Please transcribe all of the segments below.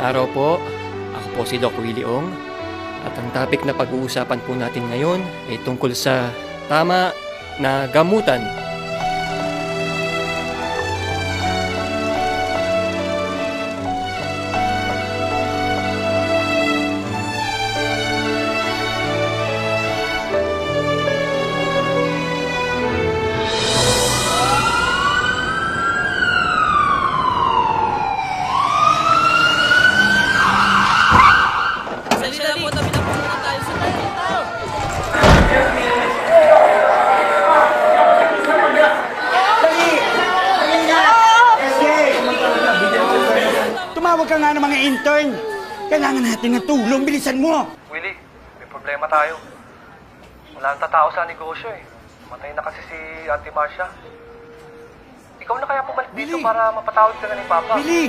araw po. Ako po si Doc Willie Ong. At ang topic na pag-uusapan po natin ngayon ay tungkol sa tama na gamutan. Tumawag ka nga ng mga intern. Kailangan natin ng tulong. Bilisan mo. Willie, may problema tayo. Wala nang tatao sa negosyo eh. Matay na kasi si Auntie Marcia. Ikaw na kaya bumalik dito Willie! para mapatawad ka na ni Papa. Billy!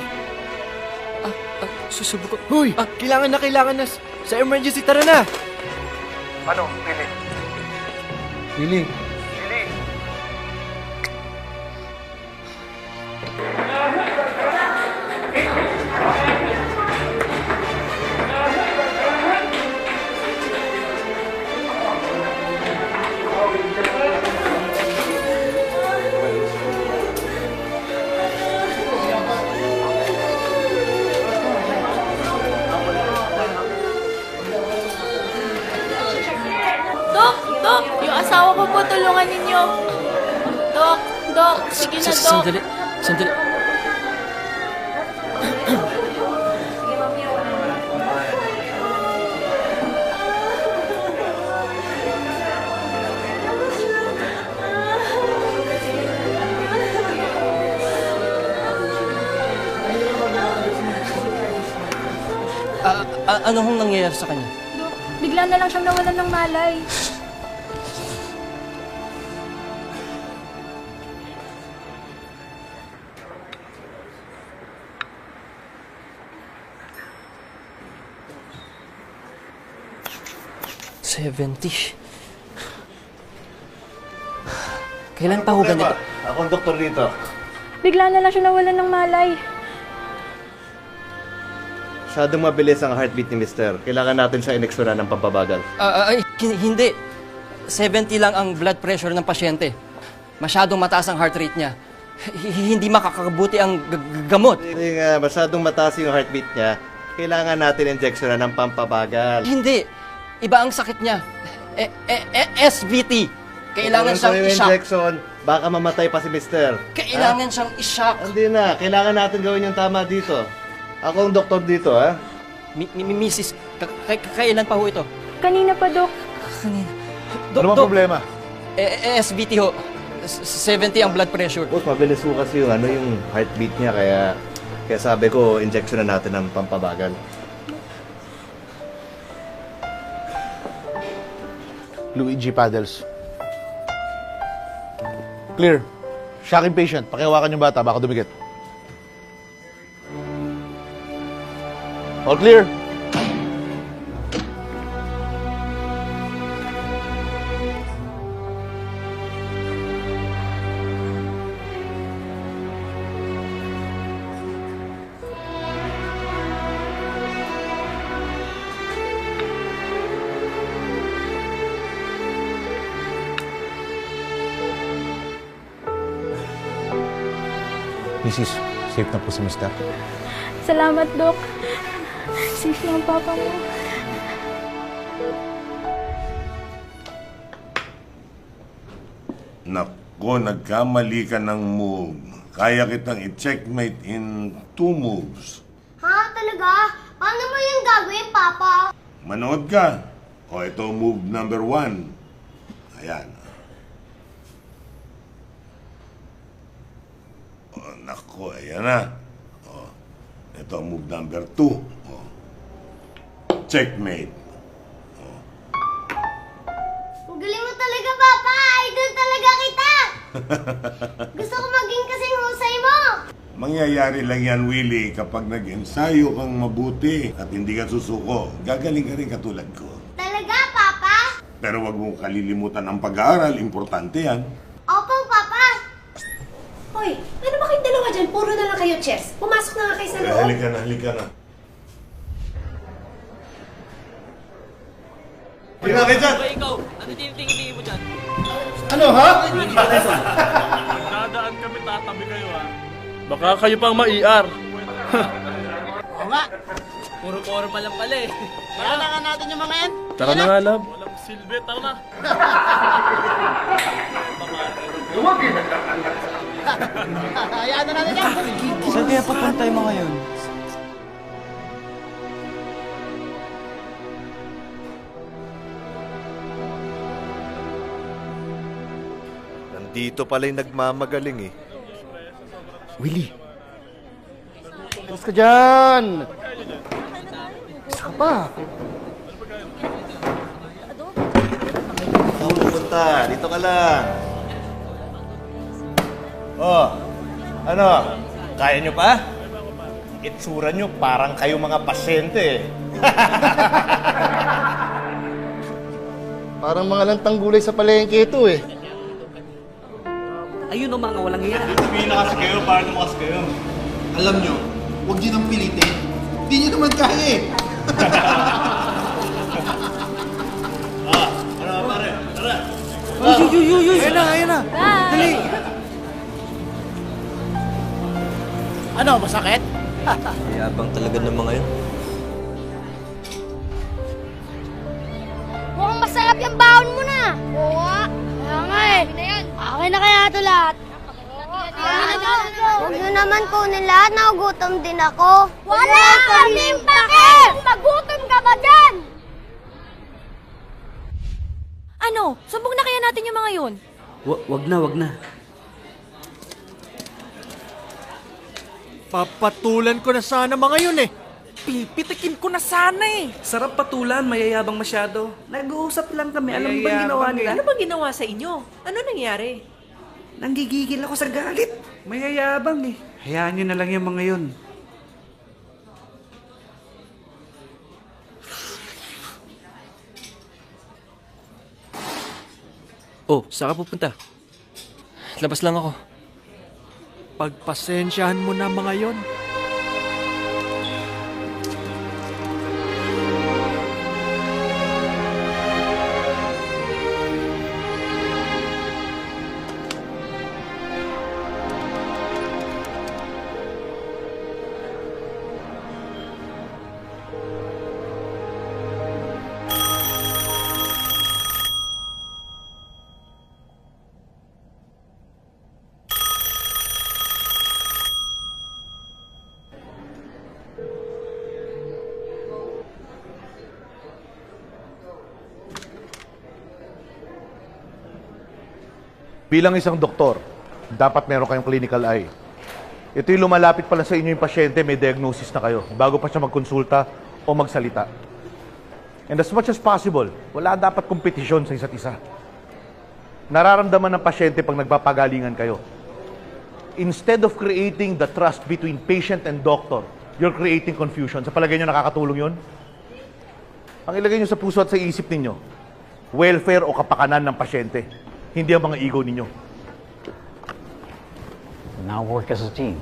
Susubok ko. Hoy! Kailangan na sa emergency. Tara na! Ano, Willie? Willie. Willie! Dok! Yung asawa ko po, tulungan ninyo. Dok! Sige na, Dok. Sandali. Ano hong nangyayari sa kanya? Dok, bigla na lang siyang nawalan ng malay. Kailan pa ho ganito? Ako ang doktor dito. Bigla na lang siya nawalan ng malay. Masyadong mabilis ang heartbeat ni Mister. Kailangan natin siya inexura ng pampabagal. Hindi. 70 lang ang blood pressure ng pasyente. Masyadong mataas ang heart rate niya. Hindi makakabuti ang gamot. Hindi nga, masyadong mataas yung heartbeat niya. Kailangan natin injeksyonan ng pampabagal. Hindi. Iba ang sakit niya. SVT. Kailangan siyang yung i-shock. injection, baka mamatay pa si Mister. Kailangan siyang i-shock. Hindi na, kailangan natin gawin yung tama dito. Ako ang doktor dito, ha? Mrs. Kailan pa ho ito? Kanina pa, Dok. Kanina. Ano bang problema? SVT ho. 70 ang blood pressure. Boss, mabilis po kasi yung heartbeat niya, kaya sabi ko, injeksyonan natin ng pampabagal. Luigi Paddles. Clear. Shocking patient. Pakihawakan yung bata, baka dumikit. All clear. Mrs., safe na po si Mister. Salamat, Dok. Safe lang ang papa mo. Nako, nagkamali ka ng move. Kaya kitang i-checkmate in 2 moves. Ha? Talaga? Paano mo yung gagawin, Papa? Manood ka. O, ito move number 1. Ayan. O, nako, ayan na. O, ito ang move number 2. O, checkmate. Ang galing mo talaga, Papa! Idol talaga kita! Gusto ko maging kasing husay mo! Mangyayari lang yan, Willie, kapag nag-ensayo kang mabuti at hindi ka susuko. Gagaling ka rin katulad ko. Talaga, Papa? Pero wag mong kalilimutan ang pag-aaral. Importante yan. Opo, Papa! Hoy, ano ba kayong dalawa dyan? Puro na lang kayo chess. Pumasok na nga kayo sa loob. Halika na, halika na. Tingnan kayo dyan! Ikaw, ano tingin mo dyan? Ano, ha? Dadaan kami, tatabi kayo ha. Baka kayo pang maiar. Oo nga. Puro forma lang pala eh. Kaya na nga natin yung mga yan. Tara na nga, love. Walang silbi, tara na. Hayaan na natin yan. Saan kaya papunta yung mga yun? Nandito pala yung nagmamagaling eh. Willie. Alas ka dyan! Isa ka pa. Saan pupunta? Dito ka lang. Oh, ano? Kaya nyo pa? Itsura nyo parang kayo mga pasyente eh. Parang mga lantang gulay sa palengke ito eh. Ayun o mga walang iya. Sabihin na kasi kayo, para lumakas kayo. Alam nyo, huwag nyo nang pilitin. Hindi nyo naman kaya eh. Ano pare? Tara! Ayan na. Dali. Ano, masakit? Yabang talaga ng mga yun. Mukhang masarap yung baon mo na. Oo nga. Kaya nga eh. Akin na kaya ito lahat. Huwag nyo naman kunin lahat. Nagugutom din ako. Wala kaming pake! Magutom ka ba dyan? Ano? Sumbong na kaya natin yung mga yun? Wag na. Papatulan ko na sana mga yun eh. Pipitikin ko na sana eh. Sarap patulan, mayayabang masyado. Nag-uusap lang kami. Alam mo ba Mayayabang ginawa eh. nila? Ano ba ginawa sa inyo? Ano nangyari? Nanggigigil ako sa galit. Mayayabang eh. Hayaan nyo na lang yung mga yun. Oh, saan ka pupunta? Labas lang ako. Pagpasensyahan mo na mga yon. Bilang isang doktor, dapat meron kayong clinical eye. Ito yung lumalapit pala sa inyo yung pasyente, may diagnosis na kayo, bago pa siya magkonsulta o magsalita. And as much as possible, wala dapat kompetisyon sa isa't isa. Nararamdaman ng pasyente pag nagpapagalingan kayo. Instead of creating the trust between patient and doctor, you're creating confusion. Sa palagay nyo, nakakatulong yun? Ang ilagay nyo sa puso at sa isip ninyo, welfare o kapakanan ng pasyente. Hindi ang mga ego ninyo. Now work as a team.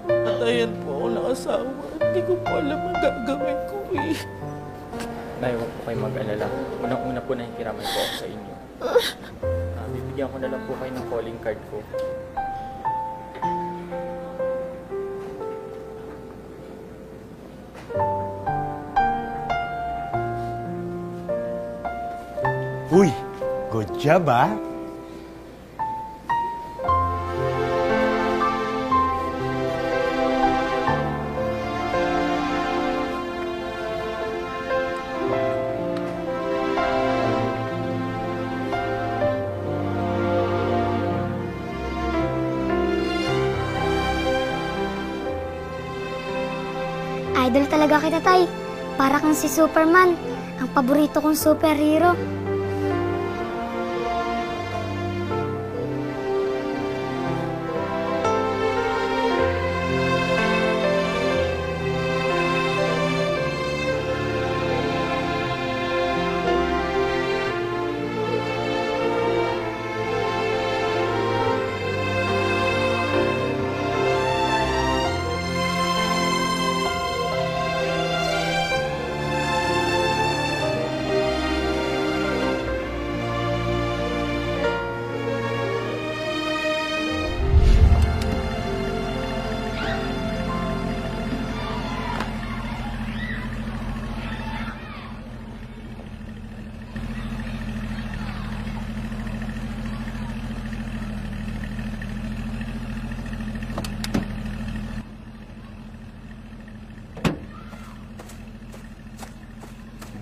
Natayan po ako ng asawa. Hindi ko po alam ang gagawin ko eh. Nay, huwag po kayo mag-alala. Unang-una po na hikiraman po ako sa inyo. Bibigyan ko na lang po kayo ng calling card ko. Uy, good job ah. Idol talaga kita, Tay. Para kang si Superman, ang paborito kong superhero.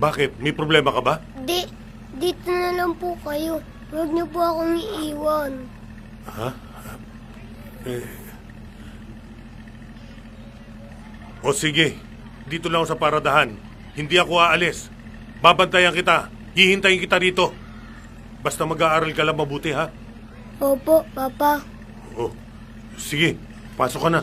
Bakit? May problema ka ba? Dito na lang po kayo. Huwag niyo po akong iiwan. Ha? O sige, dito lang ako sa paradahan. Hindi ako aalis. Babantayan kita. Hihintayin kita dito. Basta mag-aaral ka lang mabuti, ha? Opo, Papa. Oh, sige, pasok ka na.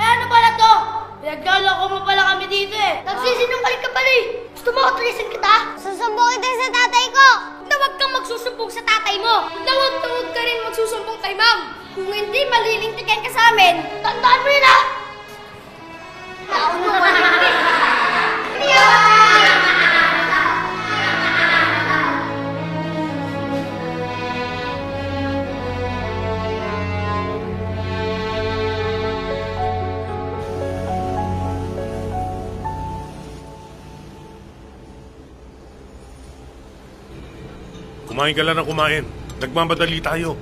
Ano pala to? Pinaglaloko mo pala kami dito eh. Nagsisinungal ka pala eh. Gusto mo atrisin kita? Susumbong kita sa tatay ko. Na huwag kang magsusumbong sa tatay mo. Na huwag ka rin magsusumbong kay ma'am. Kung hindi, malilintikan ka sa amin. Tandaan mo yun ah! Tao mo malilintik. Kumain ka lang ng kumain. Nagmamadali tayo.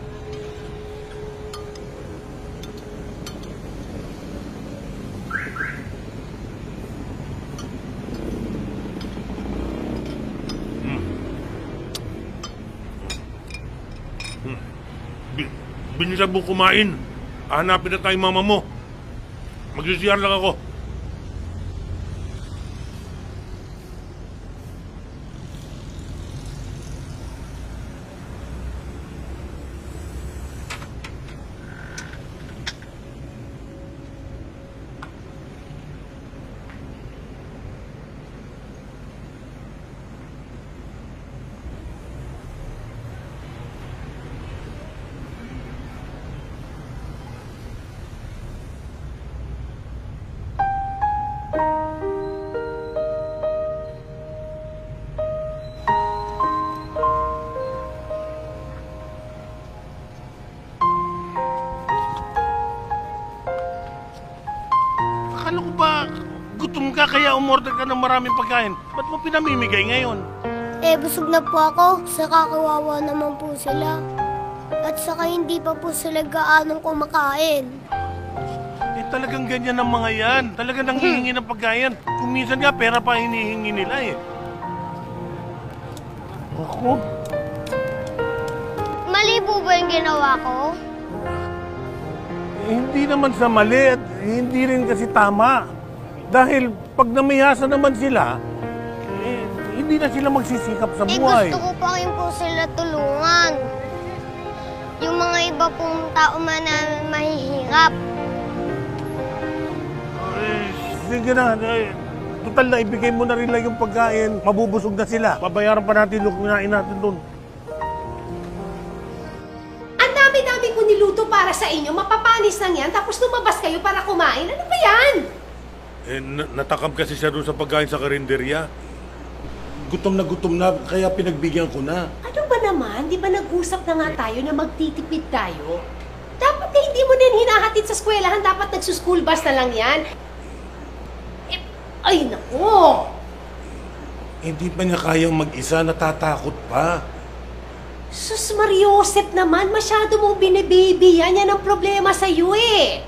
Binisan mo kumain. Hanapin na tayo mama mo. Mag-CR lang ako. Akala ko ba gutom ka kaya umorder ka ng maraming pagkain? Ba't mo pinamimigay ngayon? Busog na po ako. Saka kawawa naman po sila. At saka hindi pa po sila gaanong kumakain. Talagang ganyan ang mga yan. Talagang nanghihingi ng pagkain. Kung minsan nga, pera pa hinihingi nila eh. Ako? Mali po ba yung ginawa ko? Hindi naman sa mali at hindi rin kasi tama. Dahil pag namihasa naman sila, hindi na sila magsisikap sa buhay. Gusto ko pa rin po sila tulungan. Yung mga iba pong tao man na mahihirap. Sige na. Total na ibigay mo na rin lang yung pagkain. Mabubusog na sila. Babayaran pa natin yung kinain natin doon. Ang dami-dami ko niluto para sa inyo. Mapapanis lang yan. Tapos lumabas kayo para kumain. Ano ba yan? Natakam kasi siya doon sa pagkain sa karinderya. Gutom na, kaya pinagbigyan ko na. Ano ba naman? Di ba nag-usap na nga tayo na magtitipid tayo? Dapat na hindi mo din hinahatid sa eskwelahan. Dapat nagsuschool bus na lang yan. Ay, nako! Hindi pa niya kayang mag-isa, natatakot pa. Sus, Mariosep naman, masyado mong binibaby yan. Yan ang problema sa'yo eh.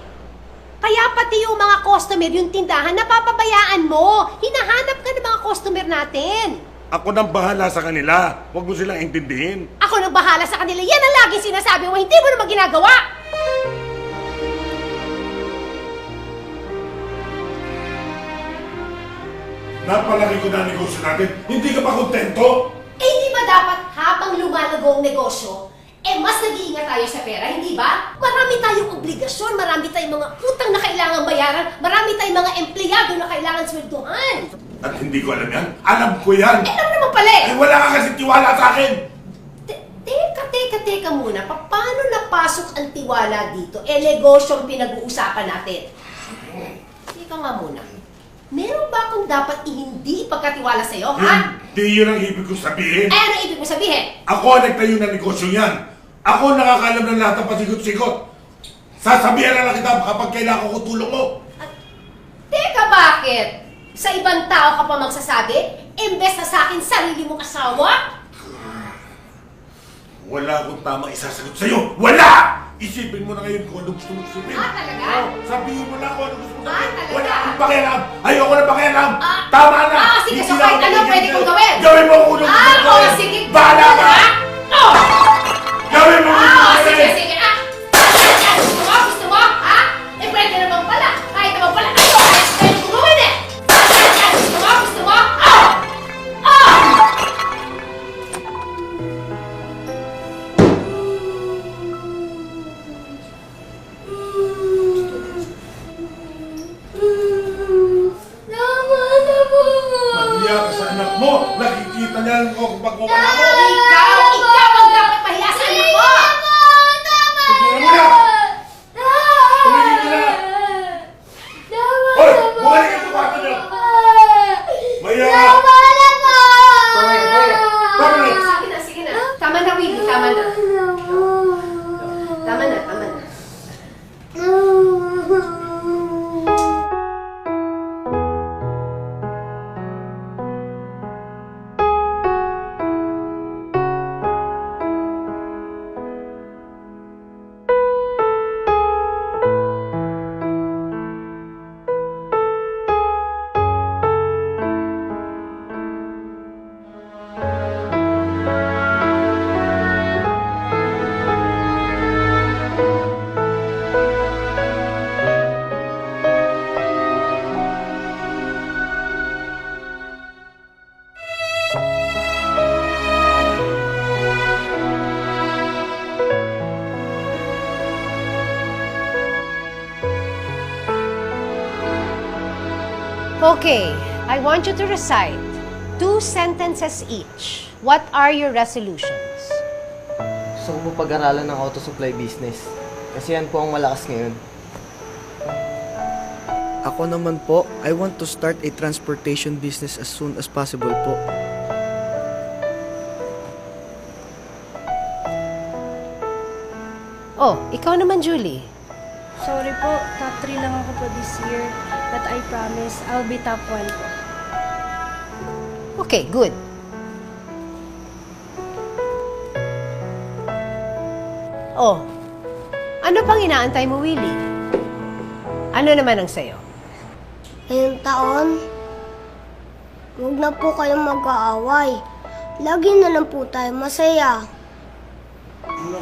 Kaya pati yung mga customer, yung tindahan, napapabayaan mo. Hinahanap ka ng mga customer natin. Ako nang bahala sa kanila. Huwag mo silang intindihin. Ako nang bahala sa kanila. Yan ang laging sinasabi mo, hindi mo naman ginagawa. Napalaki ko na ang negosyo natin. Hindi ka pa kontento? Hindi ba dapat habang lumalago ang negosyo, mas nag-iingat tayo sa pera, hindi ba? Marami tayong obligasyon, marami tayong mga utang na kailangan bayaran, marami tayong mga empleyado na kailangan sweldohan. At hindi ko alam yan? Alam ko yan! Alam naman pala eh! Wala ka kasi tiwala sa akin! Teka muna. Paano napasok ang tiwala dito? Negosyo ang pinag-uusapan natin. Teka nga muna. Meron ba akong dapat hindi ipagkatiwala sa'yo, ha? Hindi yun ang ibig ko sabihin. Ay, ano ibig mo sabihin? Ako ang nagtayo ng negosyo yan. Ako ang nakakalam ng lahat ng pasigot-sigot. Sasabihan na lang kita kapag kailangan ko tulong mo. Teka, bakit? Sa ibang tao ka pa magsasabi? Imbes na sa akin, sarili mong asawa? Wala akong tamang isasagot sa'yo! Wala! Isipin mo na ngayon kung ano gusto mo isipin. Talaga? Sabihin mo na kung ano gusto mo sabihin. Talaga? Wala akong pakialam! Ayoko na pakialam! Tama na! Sige, Hindi so na kahit ako ano magiging pwede kong gawin? Gawin mo kung ano gusto mo gawin! sige. Bahala ka! Oh! Gawin mo kung ano gusto mo Sige, gawin! sige. Gusto mo? Ha? Eh, pwede naman pala. Kahit naman pala. Pwede kong gawin eh. Gusto mo? Oh! Oh! Tama na po! Mahiya ka sa anak mo! Nakikita niya ako kapag wala mo! Ikaw ang dapat mahiya sa anak mo! Tignan mo na! Tumigil ka na! Hoy! Bumalik ka sa kwarto niyo! Mahiya ka! Tama na! Sige na. Tama na, Willie. Tama na. Tama na. Okay, I want you to recite 2 sentences each. What are your resolutions? Gusto ko po pag-aralan ng auto supply business. Kasi yan po ang malakas ngayon. Ako naman po, I want to start a transportation business as soon as possible po. Oh, ikaw naman, Julie. Sorry po, top 3 lang ako po this year. But I promise, I'll be top 1 po. Okay, good. Oh, ano pang inaantay mo, Willie? Ano naman ang sayo? Ngayong taon, huwag na po kayong mag-aaway. Lagi na lang po tayo masaya. Ano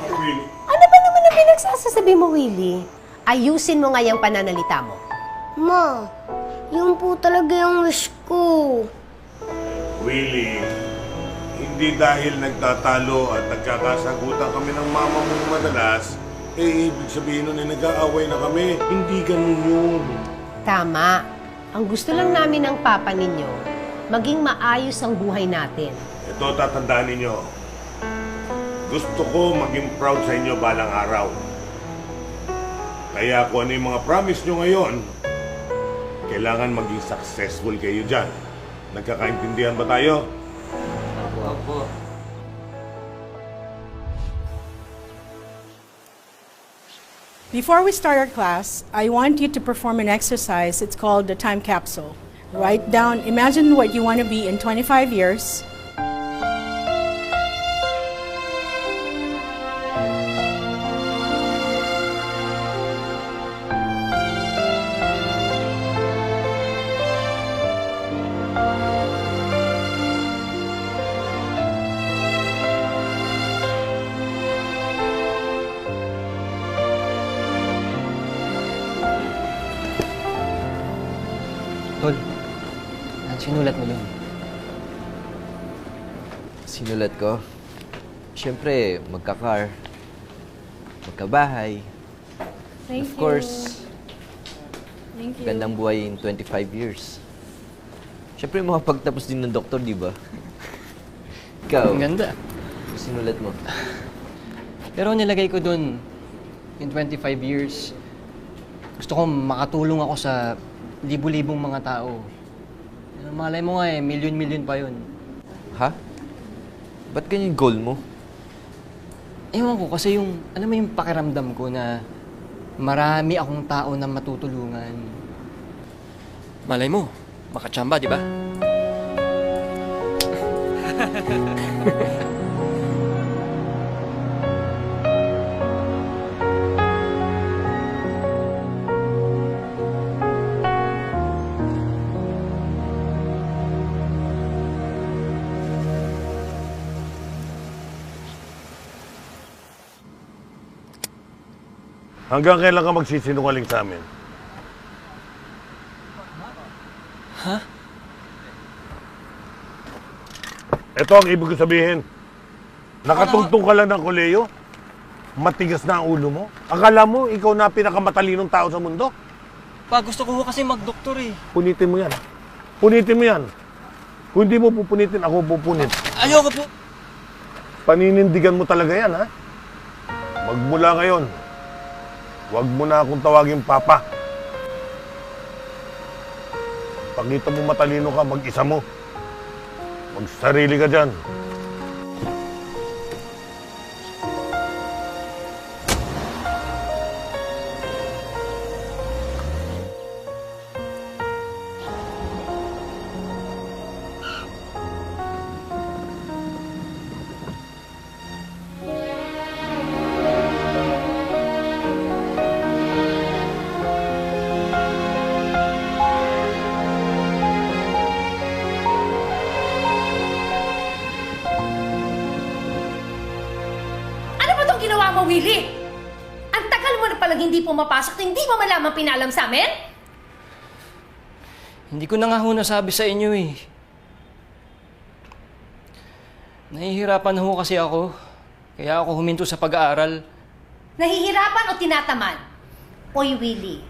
ba naman ang pinagsasasabi mo, Willie? Ayusin mo nga yung pananalita mo. Ma, yun po talaga yung wish ko. Willie, hindi dahil nagtatalo at nagkakasagutan kami ng mama mo madalas, eh ibig sabihin nun ay nag-aaway na kami. Hindi ganun yun. Tama. Ang gusto lang namin ng papa ninyo, maging maayos ang buhay natin. Ito, tatandaan ninyo. Gusto ko maging proud sa inyo balang araw. Kaya kung ano yung mga promise nyo ngayon, kailangan maging successful kayo dyan. Nagkakaintindihan ba tayo? Opo. Before we start our class, I want you to perform an exercise. It's called the time capsule. Write down, imagine what you want to be in 25 years. Tol, sinulat mo yun. Sinulat ko? Siyempre, magka-car. Magkabahay. Thank Of course, Thank you. gandang buhay in 25 years. Siyempre, makapagtapos din ng doktor, di ba? Ikaw, Ang ganda. sinulat mo. Pero nilagay ko dun, in 25 years, gusto ko makatulong ako sa libu-libong mga tao. Malay mo nga milyon-milyon pa yun. Ha? Ba't ganyan yung goal mo? Ewan ko, kasi yung, alam mo yung pakiramdam ko na marami akong tao na matutulungan. Malay mo, makatsamba, di ba? Hanggang kailan ka magsisinungaling sa amin? Ha? Ito ang ibig ko sabihin. Nakatungtong ka lang ng koleyo? Matigas na ang ulo mo? Akala mo, ikaw na pinakamatalinong tao sa mundo? Pa, gusto ko kasi mag-doktor eh. Punitin mo yan. Punitin mo yan. Kung hindi mo pupunitin, ako pupunit. Ayoko po. Paninindigan mo talaga yan, ha? Magmula ngayon, huwag mo na akong tawagin Papa. Pakita mo matalino ka, mag-isa mo. Magsarili ka dyan. Ginawa mo, Willie? Ang tagal mo na palang hindi pumapasok, hindi mo malamang pinalam sa amin? Hindi ko na nga ho nasabi sa inyo eh. Nahihirapan ho kasi ako. Kaya ako huminto sa pag-aaral. Nahihirapan o tinataman? Oy, Willie,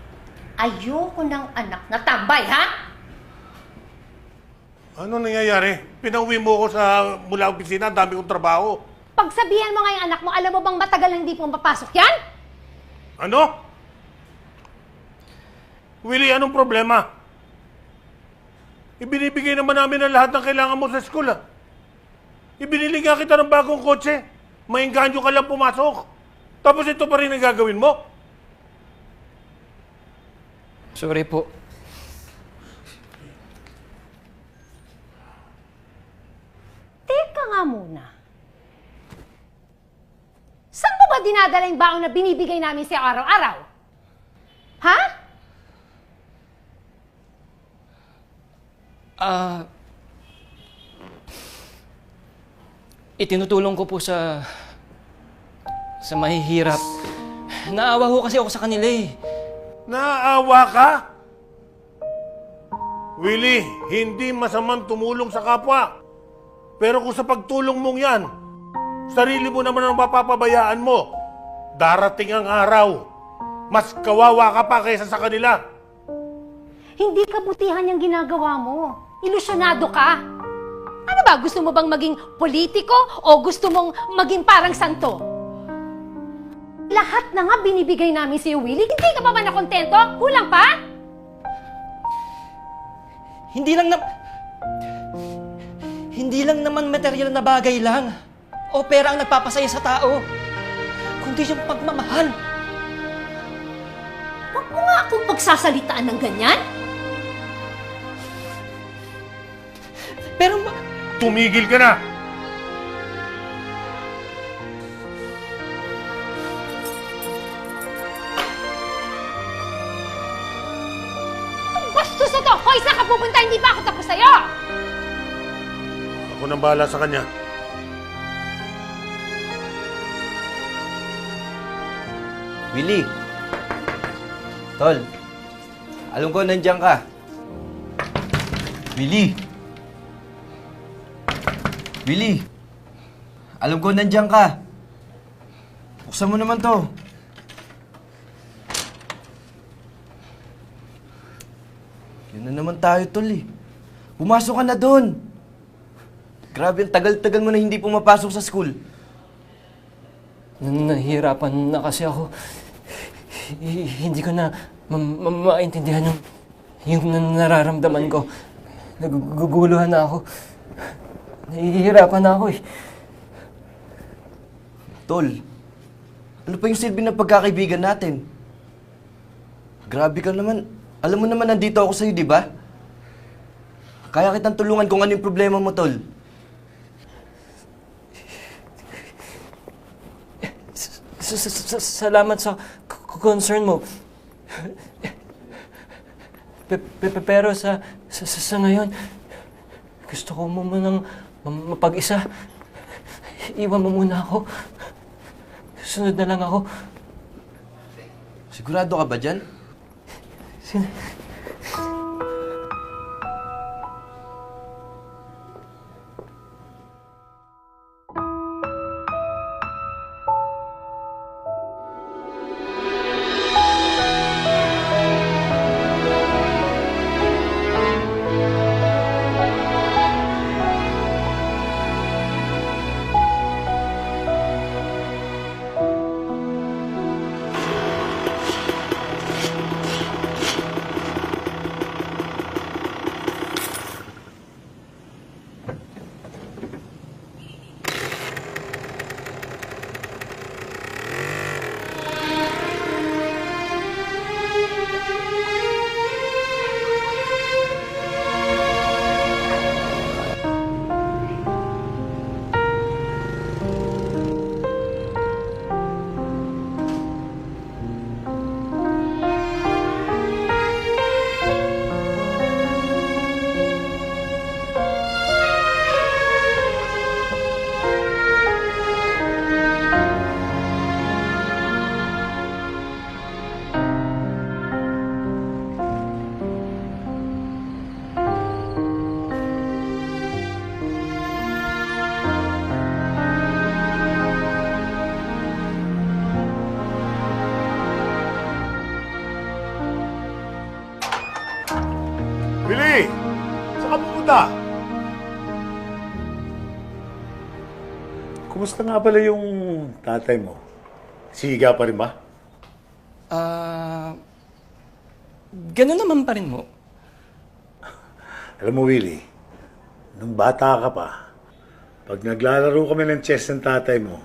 ayoko ng anak na tambay, ha? Ano nangyayari? Pinauwi mo ko mula opisina, ang dami kong trabaho. Pagsabihan mo nga yung anak mo, alam mo bang matagal na hindi pumapasok yan? Ano? Willie, anong problema? Ibinibigay naman namin ang lahat ng kailangan mo sa school, ha? Ibinili nga kita ng bagong kotse. Maingganyo ka lang pumasok. Tapos ito pa rin ang gagawin mo? Sorry po. Teka nga muna. Saan mo ba dinadala yung baon na binibigay namin sa araw-araw? Ha? Itinutulong ko po sa mahihirap. Naawa ho kasi ako sa kanila eh. Naawa ka? Willie, hindi masamang tumulong sa kapwa. Pero kung sa pagtulong mong yan, sarili mo naman ang mapapabayaan mo. Darating ang araw. Mas kawawa ka pa kaysa sa kanila. Hindi kabutihan yung ginagawa mo. Ilusyonado ka. Ano ba? Gusto mo bang maging politiko o gusto mong maging parang santo? Lahat na nga binibigay namin sa'yo, Willie. Hindi ka pa ba nakontento? Kulang pa? Hindi lang naman material na bagay lang. O pera ang nagpapasaya sa tao. Kundi yung pagmamahal. Huwag mo nga akong pagsasalitaan ng ganyan. Pero tumigil ka na! Ang bastos na to! Hoy, saan ka pupunta? Hindi pa ako tapos sa'yo! Ako nang bahala sa kanya. Willie! Tol, alam ko nandiyan ka. Willie! Willie! Alam ko nandiyan ka. Buksan mo naman to. Yun na naman tayo, Tol eh. Pumasok ka na doon. Grabe, ang tagal-tagal mo na hindi pumapasok sa school. Nahihirapan na kasi ako. Hindi ko na maintindihan yung nararamdaman ko. Naguguluhan na ako. Nahihirapan na ako eh. Tol, ano pa yung silbi ng pagkakaibigan natin? Grabe ka naman. Alam mo naman nandito ako sa'yo, di ba? Kaya kitang tulungan kung ano yung problema mo, Tol. Salamat sa concern mo. Pero sa ngayon, gusto ko mo munang mapag-isa. Iwan mo muna ako. Sunod na lang ako. Sigurado ka ba dyan? Willie! Saan ka pupunta? Kumusta nga pala yung tatay mo? Siga pa rin ba? Ganun naman pa rin mo. Alam mo, Willie, nung bata ka pa, pag naglalaro kami ng chess ng tatay mo,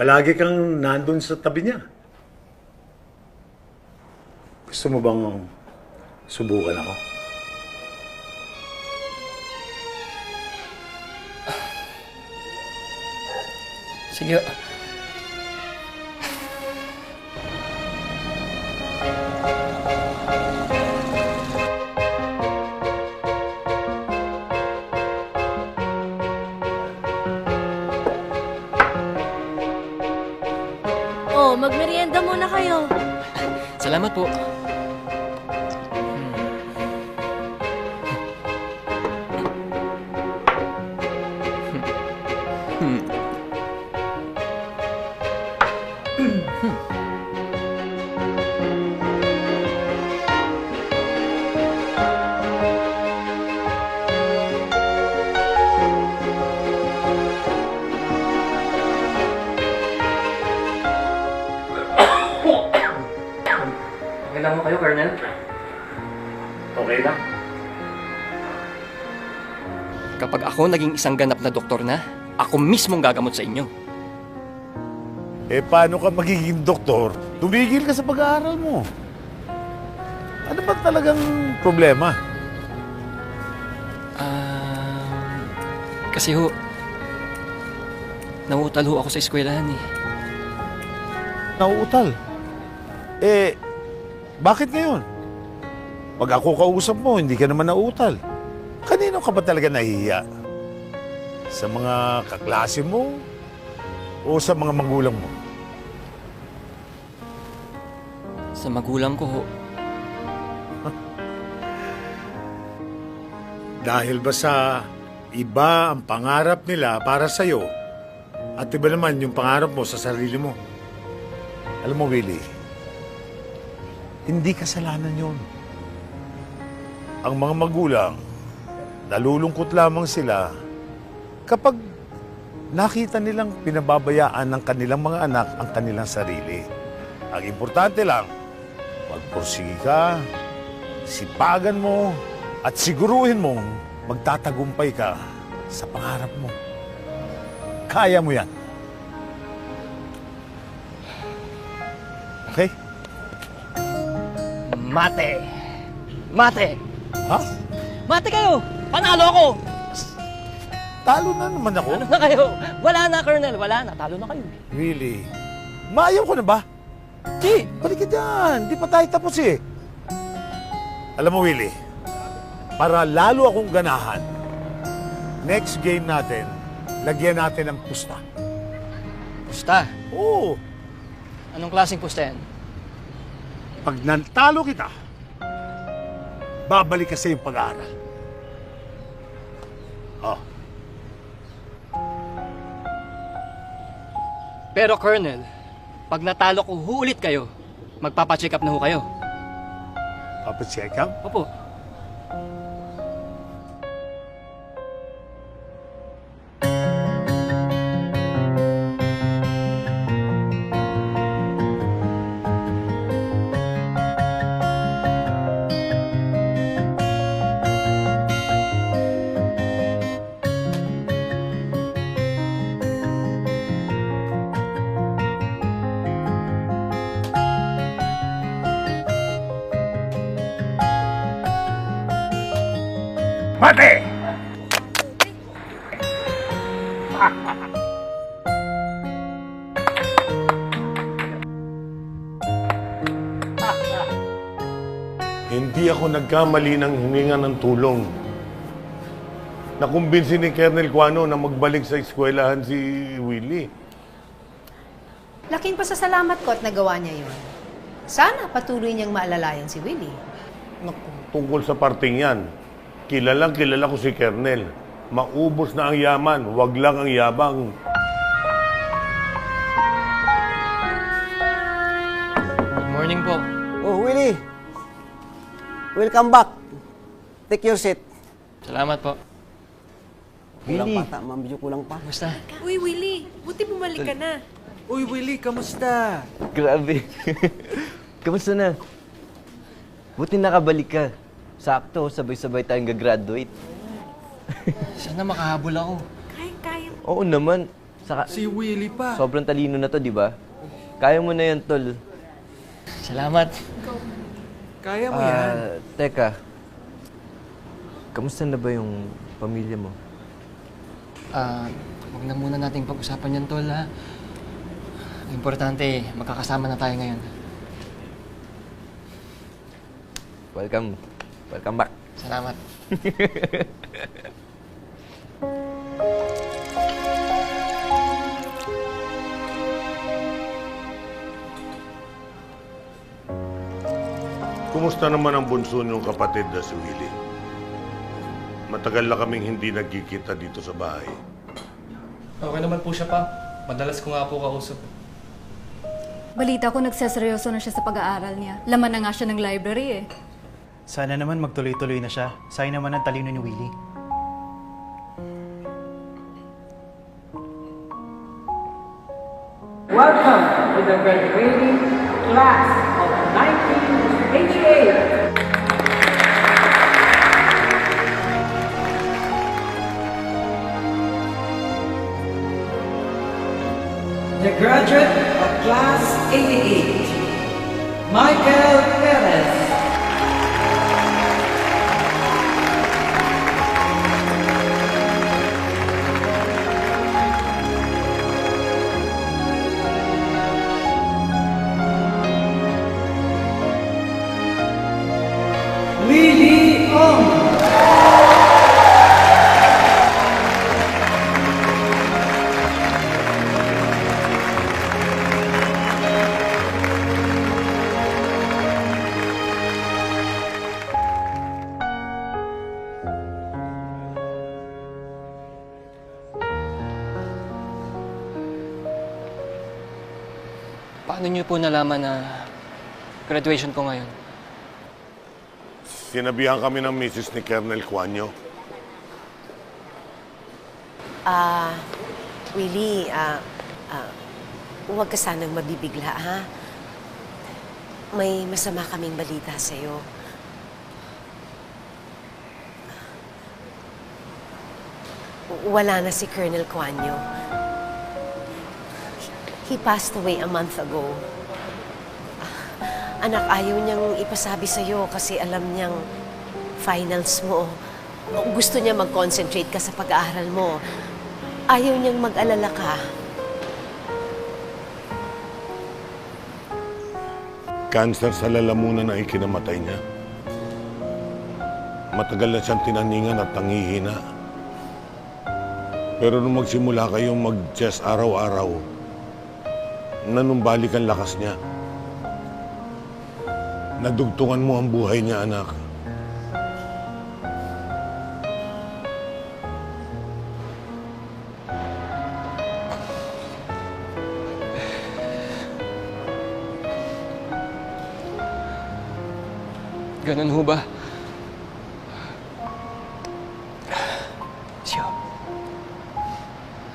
palagi kang nandun sa tabi niya. Gusto mo bang subukan ako? Sige. Oh, magmerienda muna kayo. Salamat po. Okay lang mo kayo, Colonel? Okay lang. Kapag ako naging isang ganap na doktor na, ako mismong gagamot sa inyo. Eh, paano ka magiging doktor? Tumigil ka sa pag-aaral mo. Ano ba talagang problema? Kasi ho, nauutal ho ako sa eskwelahan eh. Nauutal? Eh, bakit ngayon? Pag ako kausap mo, hindi ka naman nauutal. Kanino ka ba talaga nahihiya? Sa mga kaklase mo? O sa mga magulang mo? Sa magulang ko ho. Dahil ba sa iba ang pangarap nila para sa'yo at iba naman yung pangarap mo sa sarili mo? Alam mo, Willie, hindi kasalanan yun. Ang mga magulang, nalulungkot lamang sila kapag nakita nilang pinababayaan ng kanilang mga anak ang kanilang sarili. Ang importante lang, magpursige ka, sipagan mo, at siguruhin mong magtatagumpay ka sa pangarap mo. Kaya mo yan. Okay? Mate! Mate! Ha? Mate kayo! Panalo ako! Talo na naman ako. Ano na kayo? Wala na, Colonel. Wala na. Talo na kayo. Really? Maayaw ko na ba? Di! Balik ka dyan. Di pa tayo tapos eh. Alam mo, Willie, para lalo akong ganahan, next game natin, lagyan natin ng pusta. Pusta? Oo. Anong klaseng pusta yan? Pag natalo kita, babalik ka sa iyong pag-aaral. Oh. Pero Colonel, pag natalo ko ulit kayo, magpapacheck up na ho kayo. Papacheck up? Opo. Mati! Hindi ako nagkamali ng hininga ng tulong. Nakumbinsi ni Colonel Cuano na magbalik sa eskwelahan si Willie. Laking pasasalamat ko at nagawa niya yun. Sana patuloy niyang maalalayan si Willie. Tungkol sa parting yan, kilalang kilala ko si Colonel. Maubos na ang yaman, wag lang ang yabang. Good morning po. Oh, Willie. Welcome back. Take your seat. Salamat po. Kulang Willie. pa, medyo kulang pa. Basta. Uy, Willie, buti bumalik ka na. Uy, Willie, kamusta? Grabe. Kamusta na? Buti nakabalik ka. Sakto, sabay-sabay tayong gagraduate. Sana makahabol ako. Kaya. Oo naman. Saka, Si Willie pa. sobrang talino na to, di ba? Kaya mo na yan, tol. Salamat. Kaya mo yan. Teka. Kamusta na ba yung pamilya mo? Huwag na muna nating pag-usapan yan, tol, ha? Ang importante, magkakasama na tayo ngayon. Welcome. Welcome back. Salamat. Kumusta naman ang bunso niyong kapatid na si Willie? Matagal na kaming hindi nagkikita dito sa bahay. Okay naman po siya pa. Madalas ko nga po kausap. Balita ko nagseseryoso na siya sa pag-aaral niya. Laman na nga siya ng library eh. Sana naman magtuloy-tuloy na siya. Sayang naman ang talino ni Willie. Welcome to the graduating class of 1988. The graduate of class 88, Michael Perez. Willie Ong. Paano niyo po nalaman na graduation ko ngayon? Sinabihan kami ng misis ni Colonel Cuano. Willie, huwag ka sanang mabibigla, ha? May masama kaming balita sa'yo. Wala na si Colonel Cuano. He passed away a month ago. Anak, ayaw niyang ipasabi sa'yo kasi alam niyang finals mo. Gusto niya mag-concentrate ka sa pag-aaral mo. Ayaw niyang mag-alala ka. Cancer sa lalamunan na ikinamatay niya. Matagal na siyang tinaningan at nanghihina. Pero nung magsimula kayong mag-chess araw-araw, nanumbalik ang lakas niya. Nadugtungan mo ang buhay niya, anak. Ganun ho ba? Siyo.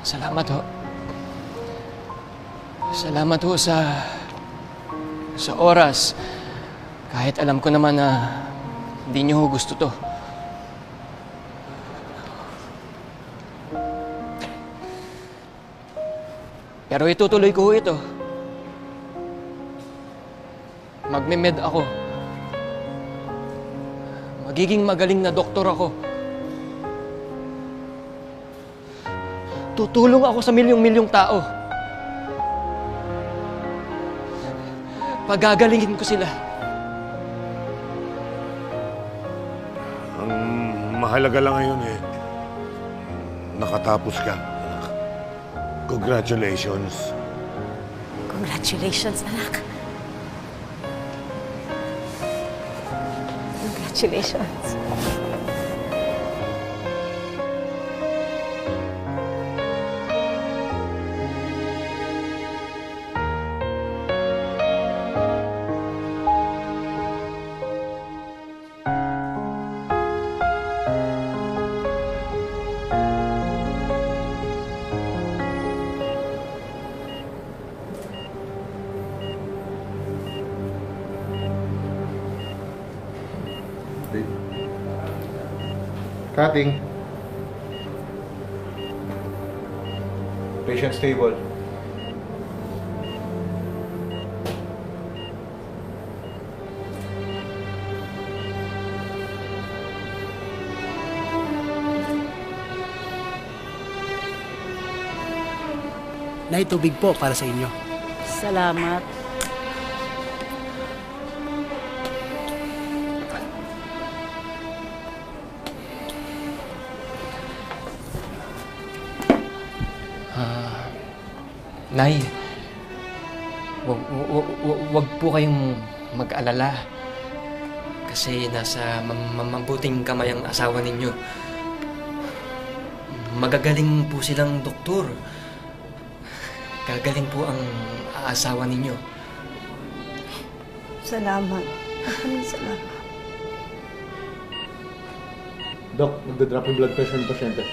Salamat ho. Salamat ho sa oras. Kahit alam ko naman na hindi niyo ho gusto to. Pero itutuloy ko ho ito. Magme-med ako. Magiging magaling na doktor ako. Tutulong ako sa milyong-milyong tao. Pagagalingin ko sila. Ang mahalaga lang ngayon nakatapos ka. Congratulations. Congratulations, anak. Congratulations. Cutting. Patient stable. Nay, tubig po para sa inyo. Salamat. Nay, wag po kayong mag-alala. Kasi nasa mabuting kamay ang asawa ninyo. Magagaling po silang doktor. Gagaling po ang asawa ninyo. Salamat. Maraming salamat. Doc, nagda-drop yung blood pressure ng pasyente.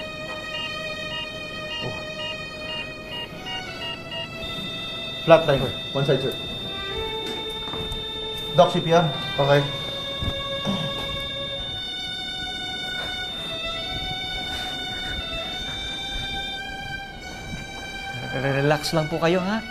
Flatline. One side, sir. Doc, CPR. Okay. Relax lang po kayo, ha?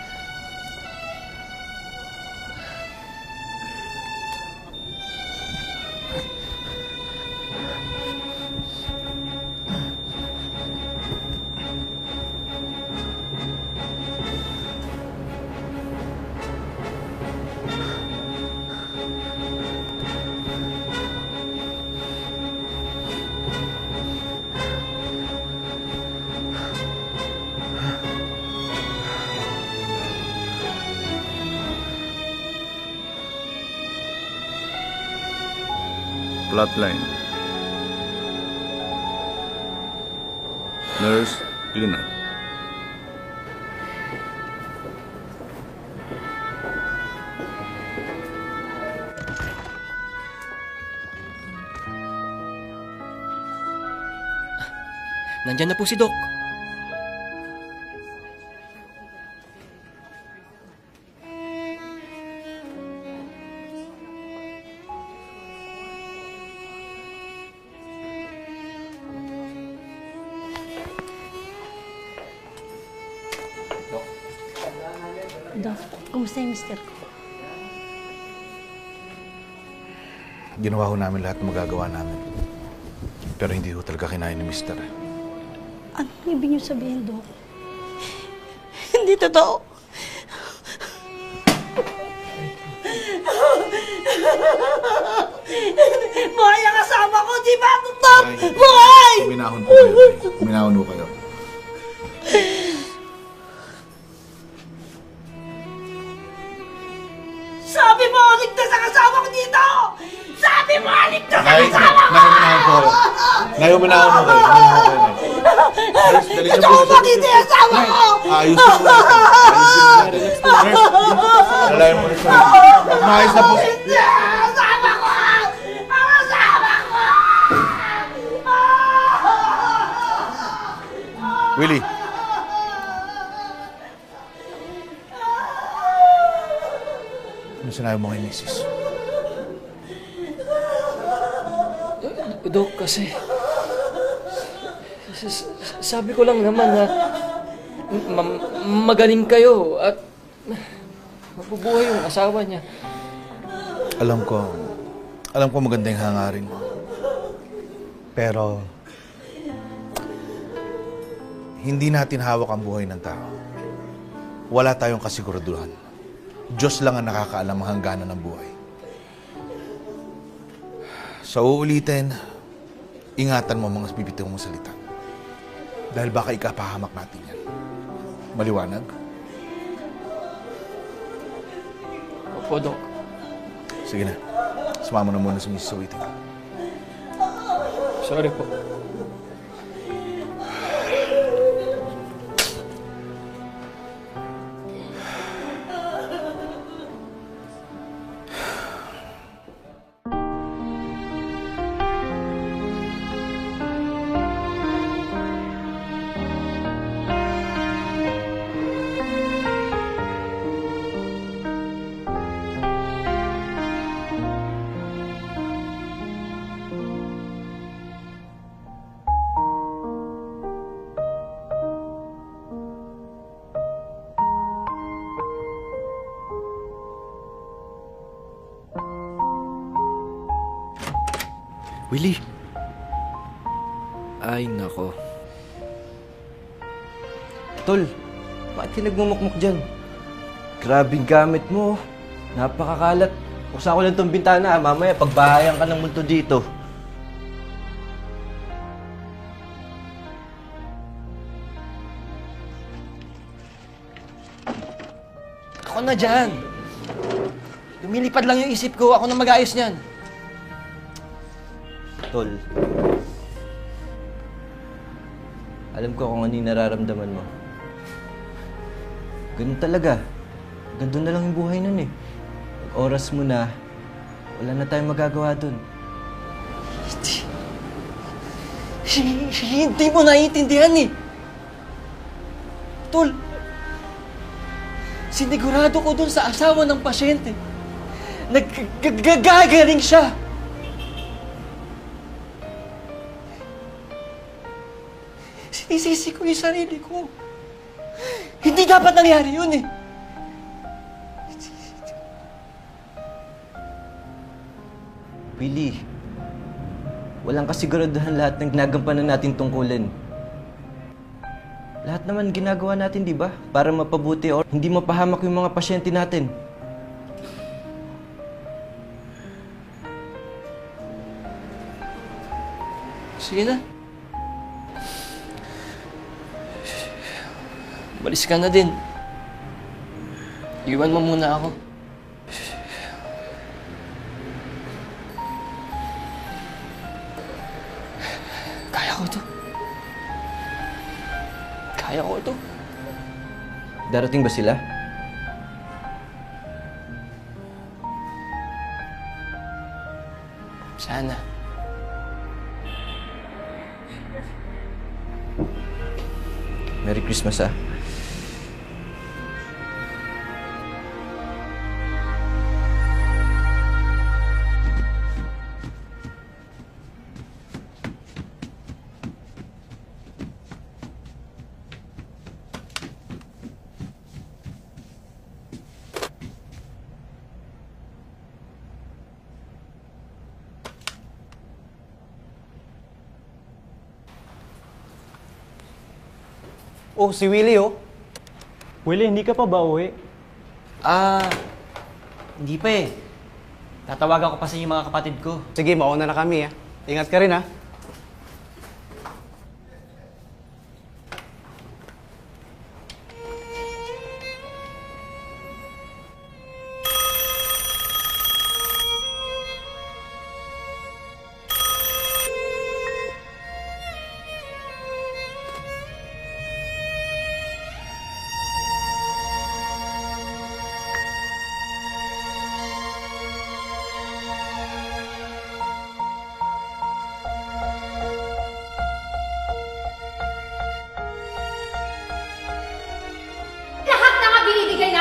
Flatline. Nurse, cleaner. Nandyan na po si Doc. Doc, kumusta yung mister ko? Ginawa ho namin lahat ng magagawa namin. Pero hindi ho talaga kinain ni Mister. Anong ibig niyo sabihin, Doc? Hindi totoo. Buhay ang kasama ko, di ba? Totoo! Buhay! Kuminahon po kayo. Kuminahon po kayo. Sabi mo, ligtas ang kasama ko dito! Ngayon mo na ako kayo. Gusto ko makita yung asawa ko! Ayusin mo natin. Nalayan mo na siya. Maayos na po. Hindi! Ang asawa ko! Ang asawa ko! Willie. Ano sinabi mo kay Mrs.? Dok, kasi... sabi ko lang naman na... magaling kayo at... mabubuhay yung asawa niya. Alam ko maganda yung hangarin mo. Pero... hindi natin hawak ang buhay ng tao. Wala tayong kasiguraduhan. Diyos lang ang nakakaalam ang hangganan ng buhay. Sa uulitin, ingatan mo mga bibitaw mong salita. Dahil baka ikapahamak natin yan. Maliwanag? Opo, Dok. Sige na. Sumama na muna sa Mrs. Waiting. Sorry po. Willie! Ay, nako. Tol, bakit ka nagmumukmuk dyan? Grabing gamit mo. Napakakalat. Buksan ko lang tong bintana. Mamaya, pagbahayan ka ng multo dito. Ako na dyan. Lumilipad lang yung isip ko. Ako na mag-ayos niyan. Tol, alam ko kung ano yung nararamdaman mo. Ganun talaga. Ganun na lang yung buhay nun eh. Pag oras mo na, wala na tayong magagawa dun. Hindi mo naiintindihan eh. Tol, sinigurado ko dun sa asawa ng pasyente. Naggagaling siya. Sinisisi ko yung sarili ko. Hindi dapat nangyari yun eh. Willie, walang kasiguraduhan lahat ng ginagampanan natin tungkulin. Lahat naman ginagawa natin, di ba? Para mapabuti o hindi mapahamak yung mga pasyente natin. Sige na. Balis ka na din. Iwan mo muna ako. Kaya ko to. Kaya ko to. Darating ba sila? Sana. Merry Christmas, ah. Oh, si Willie, oh. Willie, hindi ka pa ba uwi? Hindi pa eh. Tatawagan ko pa sa yung mga kapatid ko. Sige, mauna na kami, ah. Ingat ka rin, ah.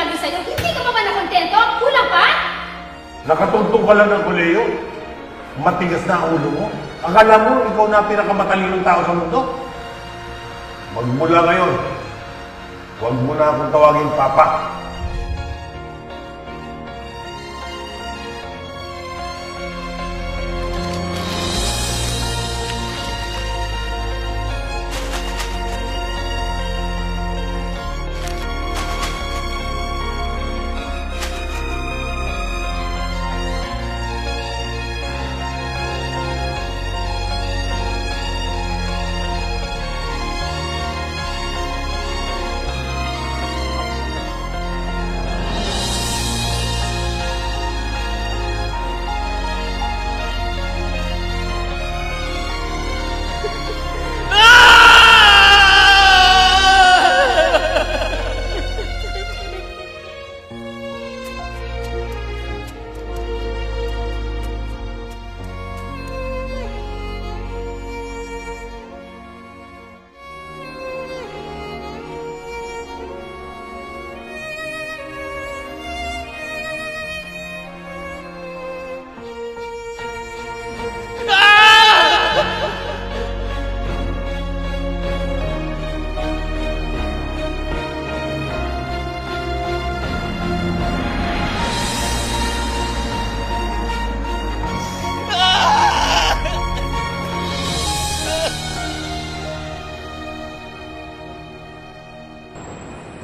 nangyari sa'yo? Hindi ka pa ba nakontento? Kulang pa? Nakatuntong ka lang ng kuleyo. Matigas na ang ulo mo. Akala mo, ikaw na pinakamatalinong tao sa mundo? Magmula ngayon, huwag mo na akong tawagin Papa.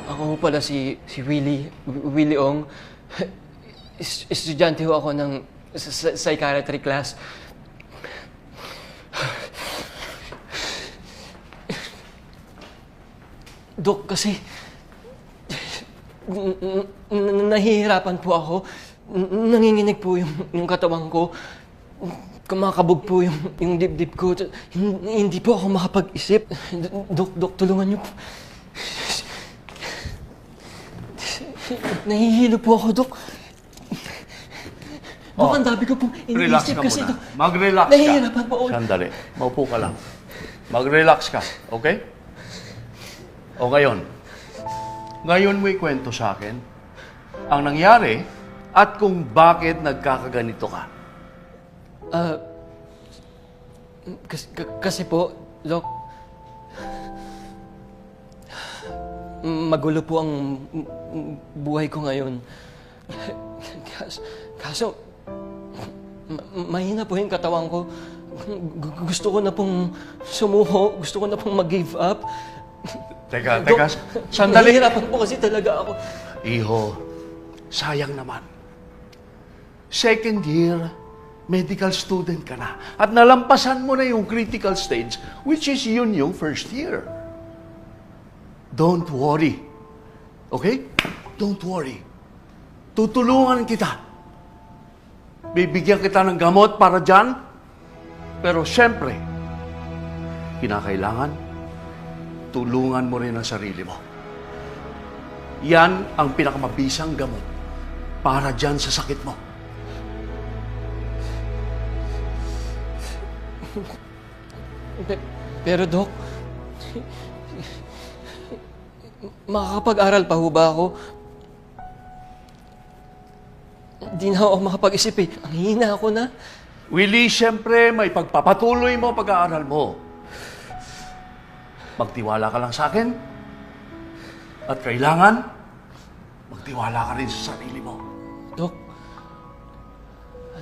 Ako pala si Willie Ong. Estudyante ho ako ng psychiatry class. Dok, kasi nahihirapan po ako. Nanginginig po yung katawan ko. Kumakabog po yung dibdib ko. Hindi po ako makapag-isip. Dok, tulungan niyo po. Nahihilo po ako, Dok. Dok, ang dami ko pong Relax iniisip ka kasi, muna. Dok. Mag-relax ka. Nahihirapan po ako. Sandali. Maupo ka lang. Mag-relax ka. Okay? O ngayon. Ngayon mo ikwento sa akin ang nangyari at kung bakit nagkakaganito ka. Kasi po, Dok, magulo po ang buhay ko ngayon. Kaso, mahina po yung katawan ko. Gusto ko na pong sumuho. Gusto ko na pong mag-give up. Teka, sandali. Nahihirapan po kasi talaga ako. Iho, sayang naman. Second year, medical student ka na. At nalampasan mo na yung critical stage, which is yun yung first year. Don't worry. Okay? Don't worry. Tutulungan kita. Bibigyan kita ng gamot para dyan. Pero siyempre, kinakailangan, tulungan mo rin ang sarili mo. Yan ang pinakamabisang gamot para dyan sa sakit mo. Pero, Dok, makakapag-aral pa ho ba ako? Hindi na ako makapag-isip eh. Ang hina ako na. Willie, siyempre, may pagpapatuloy mo pag-aaral mo. Magtiwala ka lang sa akin. At kailangan, magtiwala ka rin sa sarili mo. Dok,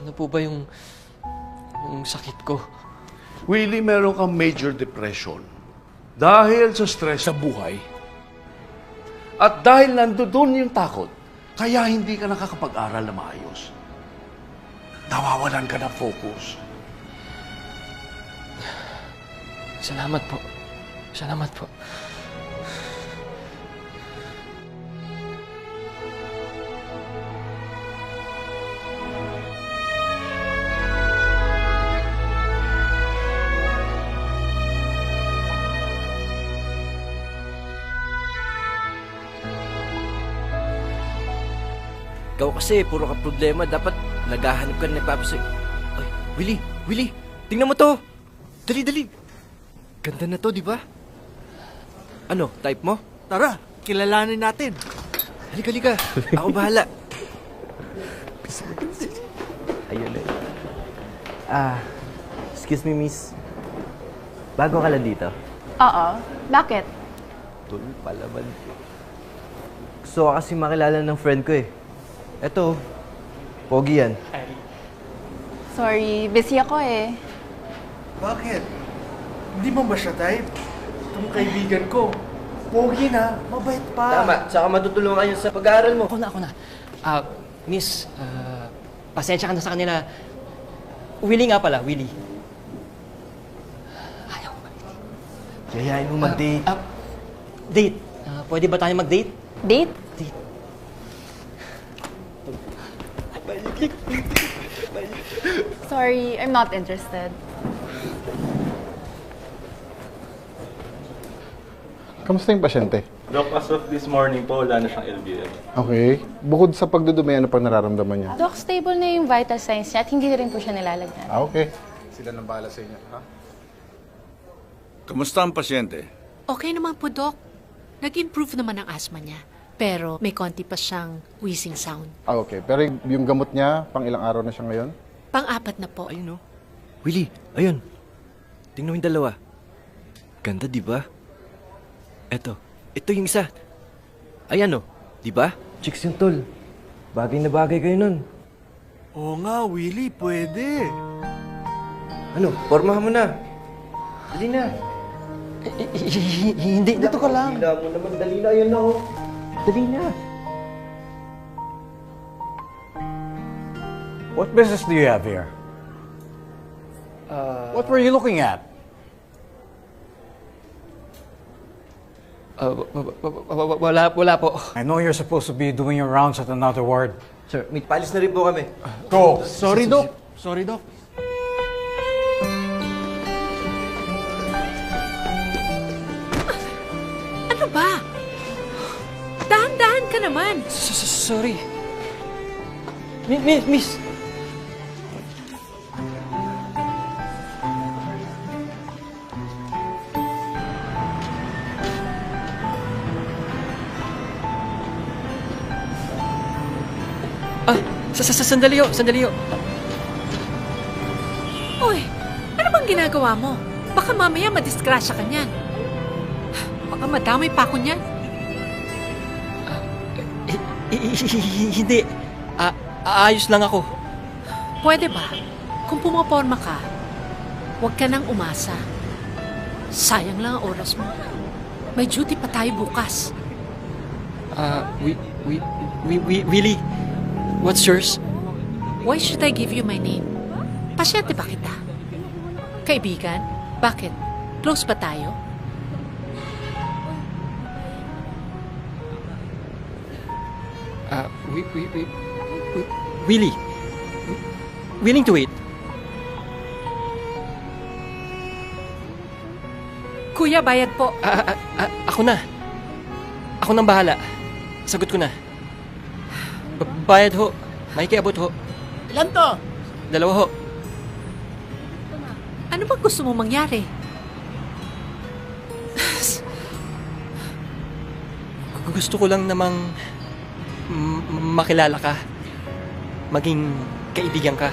ano po ba yung sakit ko? Willie, meron kang major depression. Dahil sa stress sa buhay. At dahil nandoon yung takot, kaya hindi ka nakakapag-aral na maayos. Nawawalan ka ng focus. Salamat po. Salamat po. Ikaw kasi, puro ka problema. Dapat naghahanap ka na nagpapasay. Ay, Willie! Tingnan mo to! Dali! Ganda na to, di ba? Ano, type mo? Tara, kilalanin natin. Halika. Ako bahala. Ayun eh. Excuse me, miss. Bago ka lang dito? Oo. Bakit? Tul, palaban. Gusto ko kasi makilala ng friend ko eh. Eto, pogi yan. Sorry, busy ako eh. Bakit? Hindi mo ba siya type? Itong kaibigan ko. Pogi na, mabait pa. Tama, saka matutulungan kayo sa pag-aaral mo. Ako na. Miss, pasensya ka na sa kanila. Willie nga pala, Willie. Yayain mo mag-date. Date. Pwede ba tayo mag-date? Date? Sorry, I'm not interested. Kamusta yung pasyente? Doc, as of this morning po, wala na siyang LVM. Okay. Bukod sa pagdudumi, ano pang nararamdaman niya? Doc, stable na yung vital signs niya at hindi rin po siya nilalagnan. Okay. Sila nang bahala sa inyo, ha? Kamusta ang pasyente? Okay naman po, Doc. Nag-improve naman ang asthma niya. Pero may konti pa siyang wheezing sound. Okay. Pero yung gamot niya, pang ilang araw na siya ngayon? Pang-apat na po. Ayun, oh. Willie, ayun. Tingnan mo yung dalawa. Ganda, di ba? Ito yung isa. Ayan, oh. Di ba? Chicks yung tol. Bagay na bagay kayo nun. Oo nga, Willie, pwede. Ano, pormahan mo na. Dali na. Hindi. Dito ka lang. Dali mo naman. Dali na. Ayun na, oh. Dali na. What business do you have here? What were you looking at? Wala po. I know you're supposed to be doing your rounds at another ward. Sir, may palis na rin po kami. Go! Sorry, Doc. Sorry, Doc. Ano ba? Dahan-dahan ka naman. Sorry. Miss. Sandali ho. Uy, ano bang ginagawa mo? Baka mamaya madisgrasya ka niyan. Baka madamay pa ako niyan. Hindi. Ayos lang ako. Pwede ba? Kung pumaporma ka, huwag ka nang umasa. Sayang lang ang oras mo. May duty pa tayo bukas. Willie, what's yours? Why should I give you my name? Pasyente ba kita? Kaibigan? Bakit? Close ba tayo? Willie. Willing to wait. Kuya, bayad po. Ako na. Ako nang bahala. Sagot ko na. Bayad ho. May kiabot ho. Ilan to? 2 ho. Ano ba gusto mo mangyari? Gusto ko lang namang makilala ka. Maging kaibigan ka.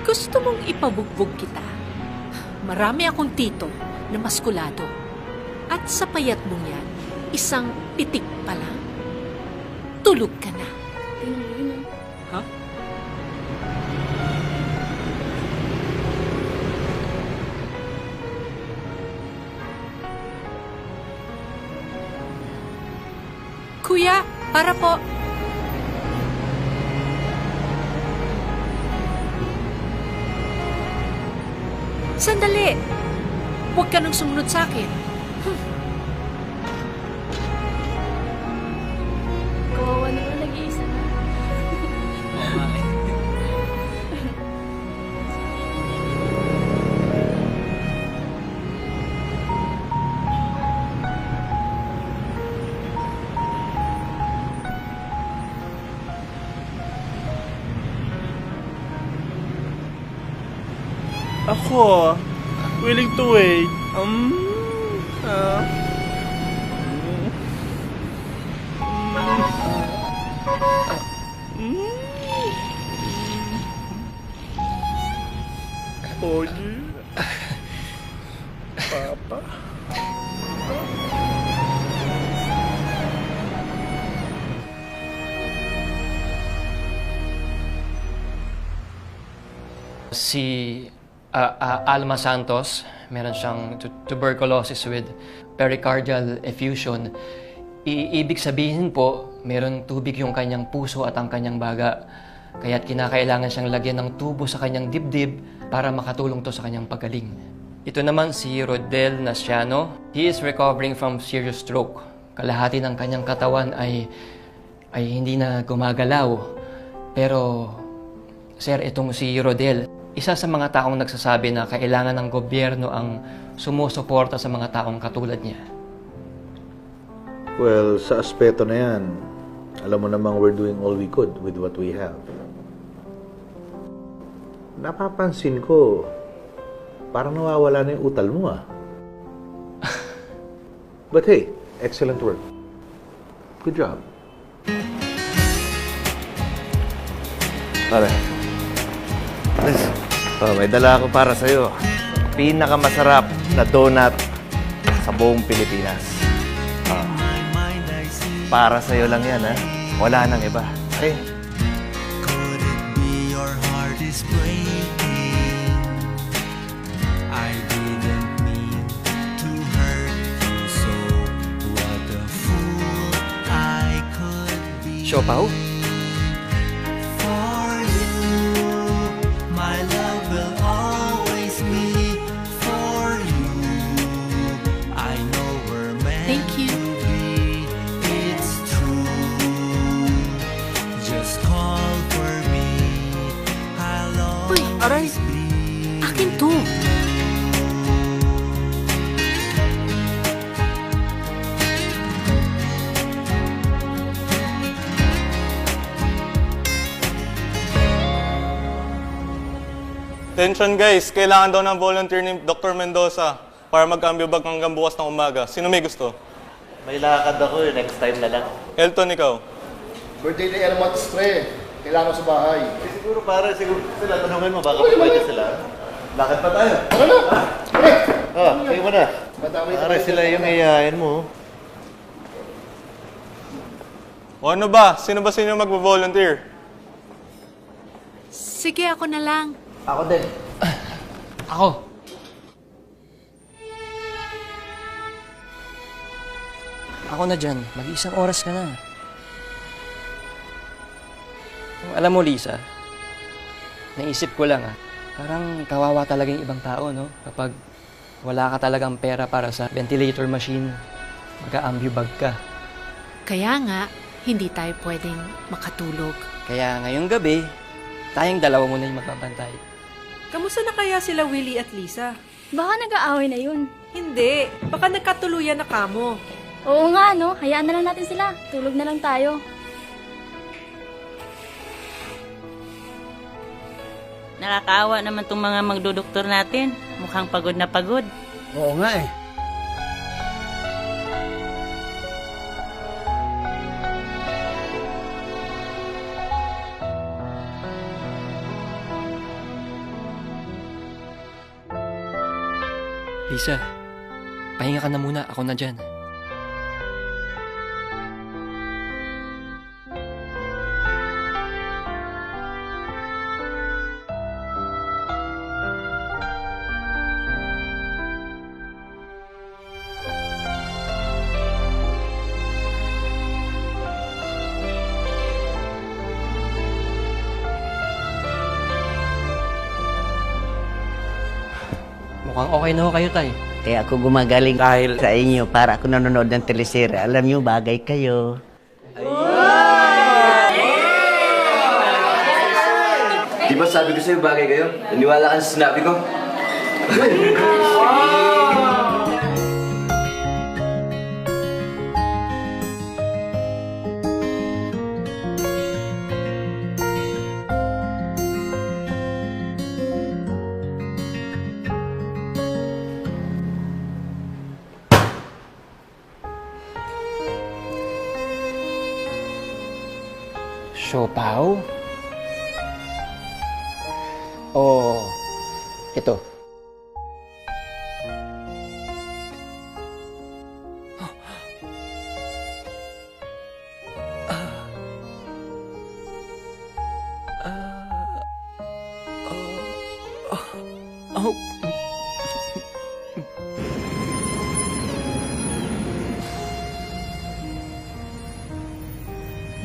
Gusto mong ipabugbog kita. Marami akong tito na maskulado. At sa payat mong yan, isang pitik pa lang. Tulog ka na. Ha? Kuya, para po. Sandali. Huwag ka nang sumunod sa akin. Kawawa naman, nag-iisa na. Ako, willing to wait. Oye. Papa. Si Alma Santos, meron siyang tuberculosis with pericardial effusion. Ibig sabihin po, meron tubig yung kanyang puso at ang kanyang baga. Kaya't kinakailangan siyang lagyan ng tubo sa kanyang dibdib para makatulong to sa kanyang paggaling. Ito naman si Rodel Nasciano. He is recovering from serious stroke. Kalahati ng kanyang katawan ay hindi na gumagalaw. Pero, sir, itong si Rodel, isa sa mga taong nagsasabi na kailangan ng gobyerno ang sumusuporta sa mga taong katulad niya. Well, sa aspeto na yan, alam mo namang we're doing all we could with what we have. Napapansin ko, parang nawawala na yung utal mo ah. But hey, excellent work. Good job. Pare. May dala ako para sa'yo. Pinakamasarap na donut sa buong Pilipinas. Para sa'yo lang yan, ha? Wala nang iba. Okay? Siopaw? Thank you. Uy, aray! Akin to! Attention guys, kailangan daw ng volunteer ni Dr. Mendoza para mag-cambio bag hanggang bukas ng umaga. Sino may gusto? May lakad ako eh. Next time na lang. Elton, ikaw. Birthday ni Elmatis, pre. Kailangan sa bahay. Siguro pare, siguro sila. Tanungin mo, baka pwede sila. Lakad pa tayo. Ano na? Pre! Tingin mo na. Pare, sila yung iyayain mo. O ano ba? Sino ba sa inyo mag-volunteer? Sige, ako na lang. Ako din. Ako. Ako na dyan. Mag-isang oras ka na. Alam mo, Lisa, naisip ko lang parang kawawa talaga yung ibang tao, no? Kapag wala ka talagang pera para sa ventilator machine, mag-a-ambubag ka. Kaya nga, hindi tayo pwedeng makatulog. Kaya ngayong gabi, tayong dalawa muna yung magbabantay. Kamusta na kaya sila Willie at Lisa? Baka nag-aaway na yun. Hindi. Baka nagkatuluyan na kamo. Oo nga, no? Hayaan na lang natin sila. Tulog na lang tayo. Nakakaawa naman itong mga magdudoktor natin. Mukhang pagod na pagod. Oo nga eh. Lisa, pahinga ka na muna. Ako na dyan. Mukhang okay na ho kayo, Tay. Kaya ako gumagaling dahil sa inyo para ako nanonood ng teleserye. Alam niyo, bagay kayo. Di ba sabi ko sa'yo bagay kayo? Naniwala ka sa sinabi ko? Siopaw? O ito? Oh.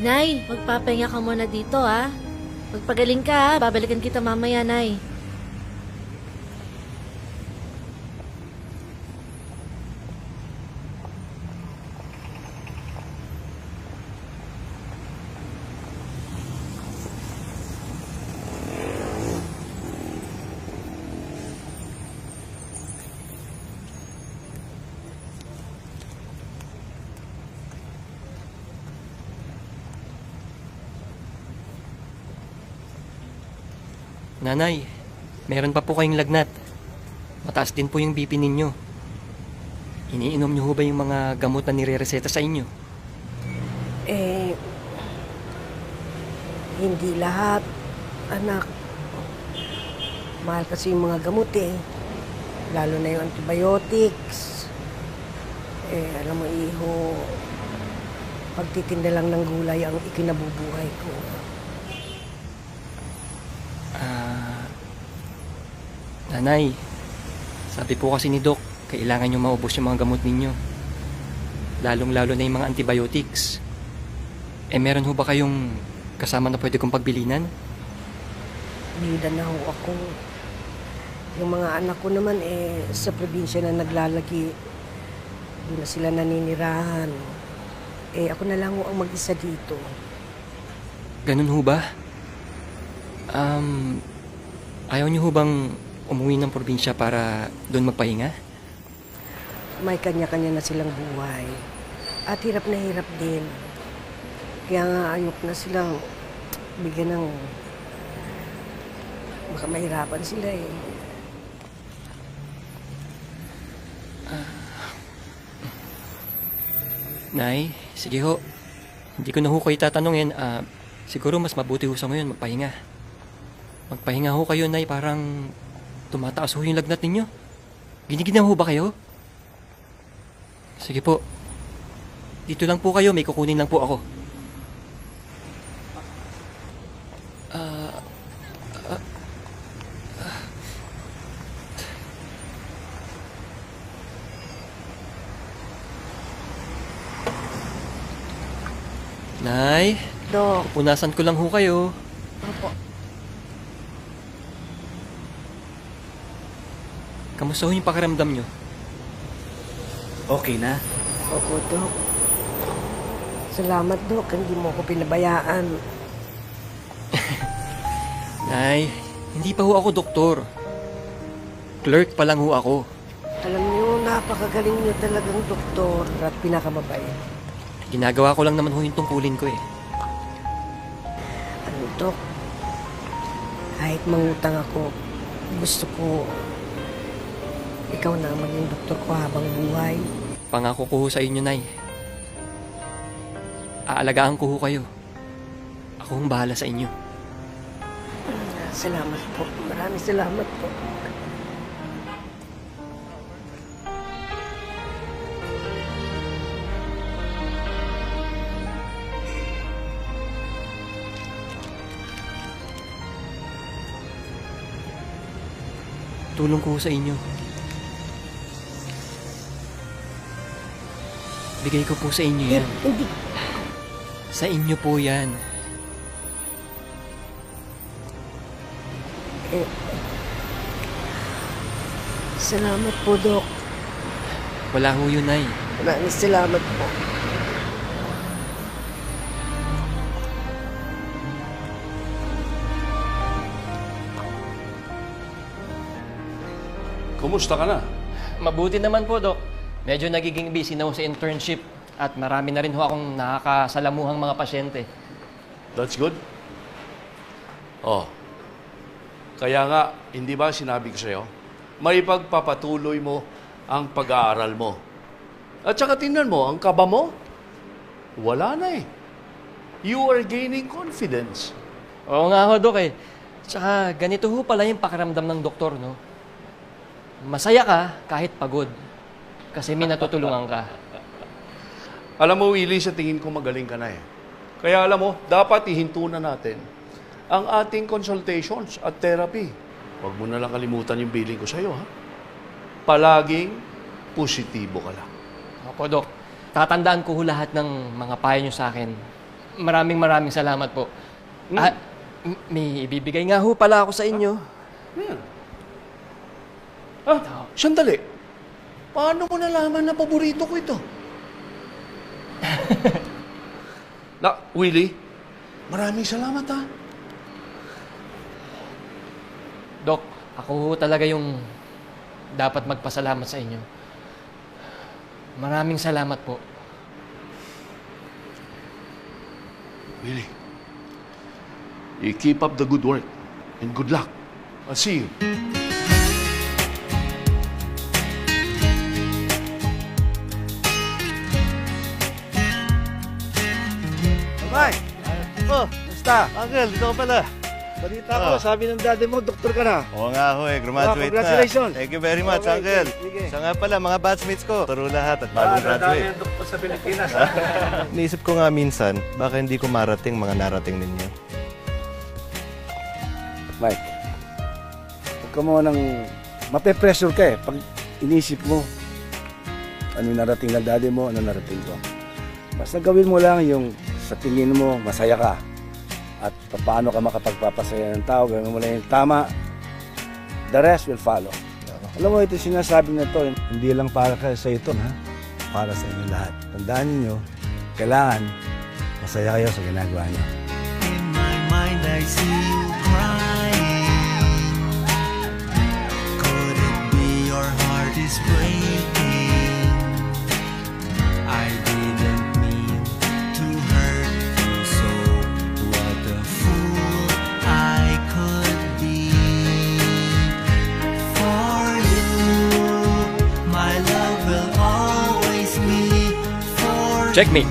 Nay, magpapahinga ka muna dito, ha? Magpagaling ka, ha? Babalikan kita mamaya, Nay. Nanay, meron pa po kayong lagnat. Mataas din po yung BP ninyo. Iniinom niyo ho ba yung mga gamot na nire-reseta sa inyo? Hindi lahat, anak. Mahal kasi yung mga gamot lalo na yung antibiotics. Alam mo, iho, pagtitinda lang ng gulay ang ikinabubuhay ko. Nanay, sabi po kasi ni Doc, kailangan nyo maubos yung mga gamot ninyo. Lalong-lalo na yung mga antibiotics. Meron ho ba kayong kasama na pwede kong pagbilinan? Bida na ho ako. Yung mga anak ko naman sa probinsya na naglalagi. Doon na sila naninirahan. Ako na lang ho ang mag-isa dito. Ganun ho ba? Ayaw nyo ho bang umuwi ng probinsya para doon magpahinga? May kanya-kanya na silang buhay. At hirap na hirap din. Kaya nga ayok na silang bigyan ng... Baka mahirapan sila Nay, sige ho. Hindi ko na ho kayo tatanungin. Siguro mas mabuti ho sa ngayon magpahinga. Magpahinga ho kayo, Nay. Parang tumataas ho yung lagnat ninyo. Giniginaw ho ba kayo? Sige po. Dito lang po kayo. May kukunin lang po ako. Nay, Dok. pupunasan ko lang ho kayo. Opo. Kamusta ho yung pakiramdam nyo? Okay na. Opo, Dok. Salamat, Dok. Hindi mo ako pinabayaan. Nay, hindi pa ho ako doktor. Clerk pa lang ho ako. Alam niyo, napakagaling niyo talagang doktor at pinakamabait. Ginagawa ko lang naman ho yung tungkulin ko Ano, Dok? Kahit mangutang ako, gusto ko ikaw na ang maging doktor ko habang buhay. Pangako ko ho sa inyo, Nay. Aalagaan ko ho kayo. Ako ang bahala sa inyo. Salamat po. Maraming salamat po. Tulong ko ho sa inyo. Bigay ko po sa inyo yan. Hindi. Sa inyo po yan. Salamat po, Dok. Wala ho yun, Nay. Maraming salamat po. Kumusta ka na? Mabuti naman po, Dok. Medyo nagiging busy na ho sa internship at marami na rin ho akong nakakasalamuhang mga pasyente. That's good. Oh. Kaya nga, hindi ba sinabi ko sa'yo, may pagpapatuloy mo ang pag-aaral mo. At saka tingnan mo, ang kaba mo, wala na You are gaining confidence. Oo nga ho, Dok eh. Tsaka ganito ho pala yung pakiramdam ng doktor, no? Masaya ka kahit pagod. Kasi may natutulungan ka. Alam mo, Willie, sa tingin ko magaling ka na eh. Kaya alam mo, dapat ihinto na natin ang ating consultations at therapy. Huwag mo na lang kalimutan yung billing ko sa'yo, ha? Palaging positibo ka lang. Opo, Dok. Tatandaan ko ho lahat ng mga payo nyo sa akin. Maraming salamat po. At may ibibigay nga ho pala ako sa inyo. Sandali. Paano mo nalaman na paborito ko ito? Willie, maraming salamat ha. Dok, ako ho talaga yung dapat magpasalamat sa inyo. Maraming salamat po. Willie, you keep up the good work and good luck. I'll see you. Mike! Oh, basta? Uncle, dito ka pala. Balita ko, sabi ng daddy mo, doktor ka na. Oo nga ho graduate congratulations. na. Thank you very much, Uncle. Sa nga pala, mga batchmates ko, turo lahat at bagong graduate. Dami ng doktor sa Pilipinas. Naisip ko nga minsan, baka hindi ko marating mga narating ninyo. Mike, huwag ka mo nang mape-pressure ka eh. Pag inisip mo, ano narating ng daddy mo, ano narating ko. Basta gawin mo lang yung sa tingin mo, masaya ka. At paano ka makapagpapasaya ng tao, gawin mo lang yung tama. The rest will follow. Alam mo, ito sinasabi na to, hindi lang para sa ito, ha? Para sa inyo lahat. Tandaan niyo, kailangan masaya kayo sa ginagawa niyo. In my mind, I see you crying. Could it be your heart is breaking? I didn't mean to hurt you so. What a fool I could be. For you, my love will always be for Check me.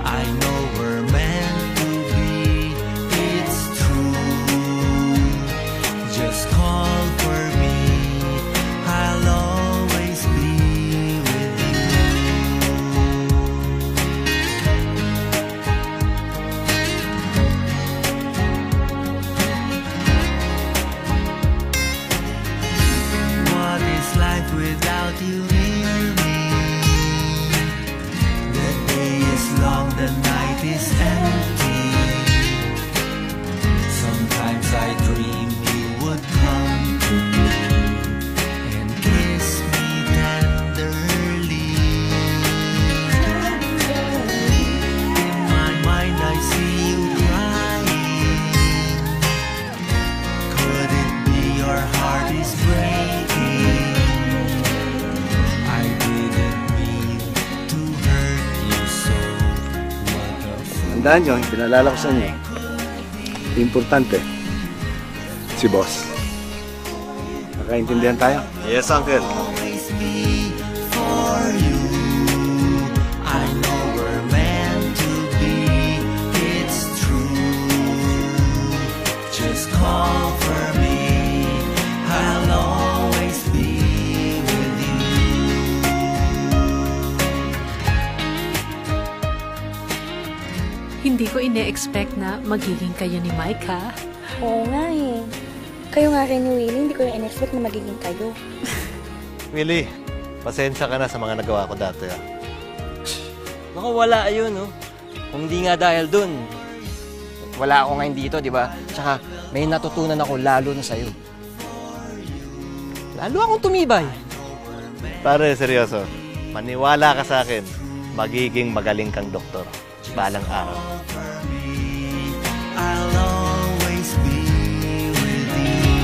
I know we're meant to be. It's true. Just call for me. I'll always be with you. What is life without you near me? The day is long, the night is empty. Sometimes I dream you would come to me and kiss me tenderly. In my mind I see you crying. Could it be your heart is breaking? I didn't mean to hurt you so. What a fool. Tandaan nyo, pinalala ko sa inyo. Importante, si boss. Nakaintindihan tayo? Yes, Uncle. Always be for you. I know we're meant to be. It's true. Just call for me. I'll always be with you. Hindi ko ine-expect na magiging kayo ni Mike, ha? Oo nga eh. Kayo nga rin ni Willie, hindi ko yung in-expect na magiging kayo. Willie, pasensya ka na sa mga nagawa ko dati. Naku, wala ayun, no? Kung di nga dahil dun, wala ako ngayon dito, di ba? Tsaka may natutunan ako lalo na sa'yo. Lalo akong tumibay. Pare, seryoso. Maniwala ka sa akin. Magiging magaling kang doktor. Balang araw. I'll always be with you.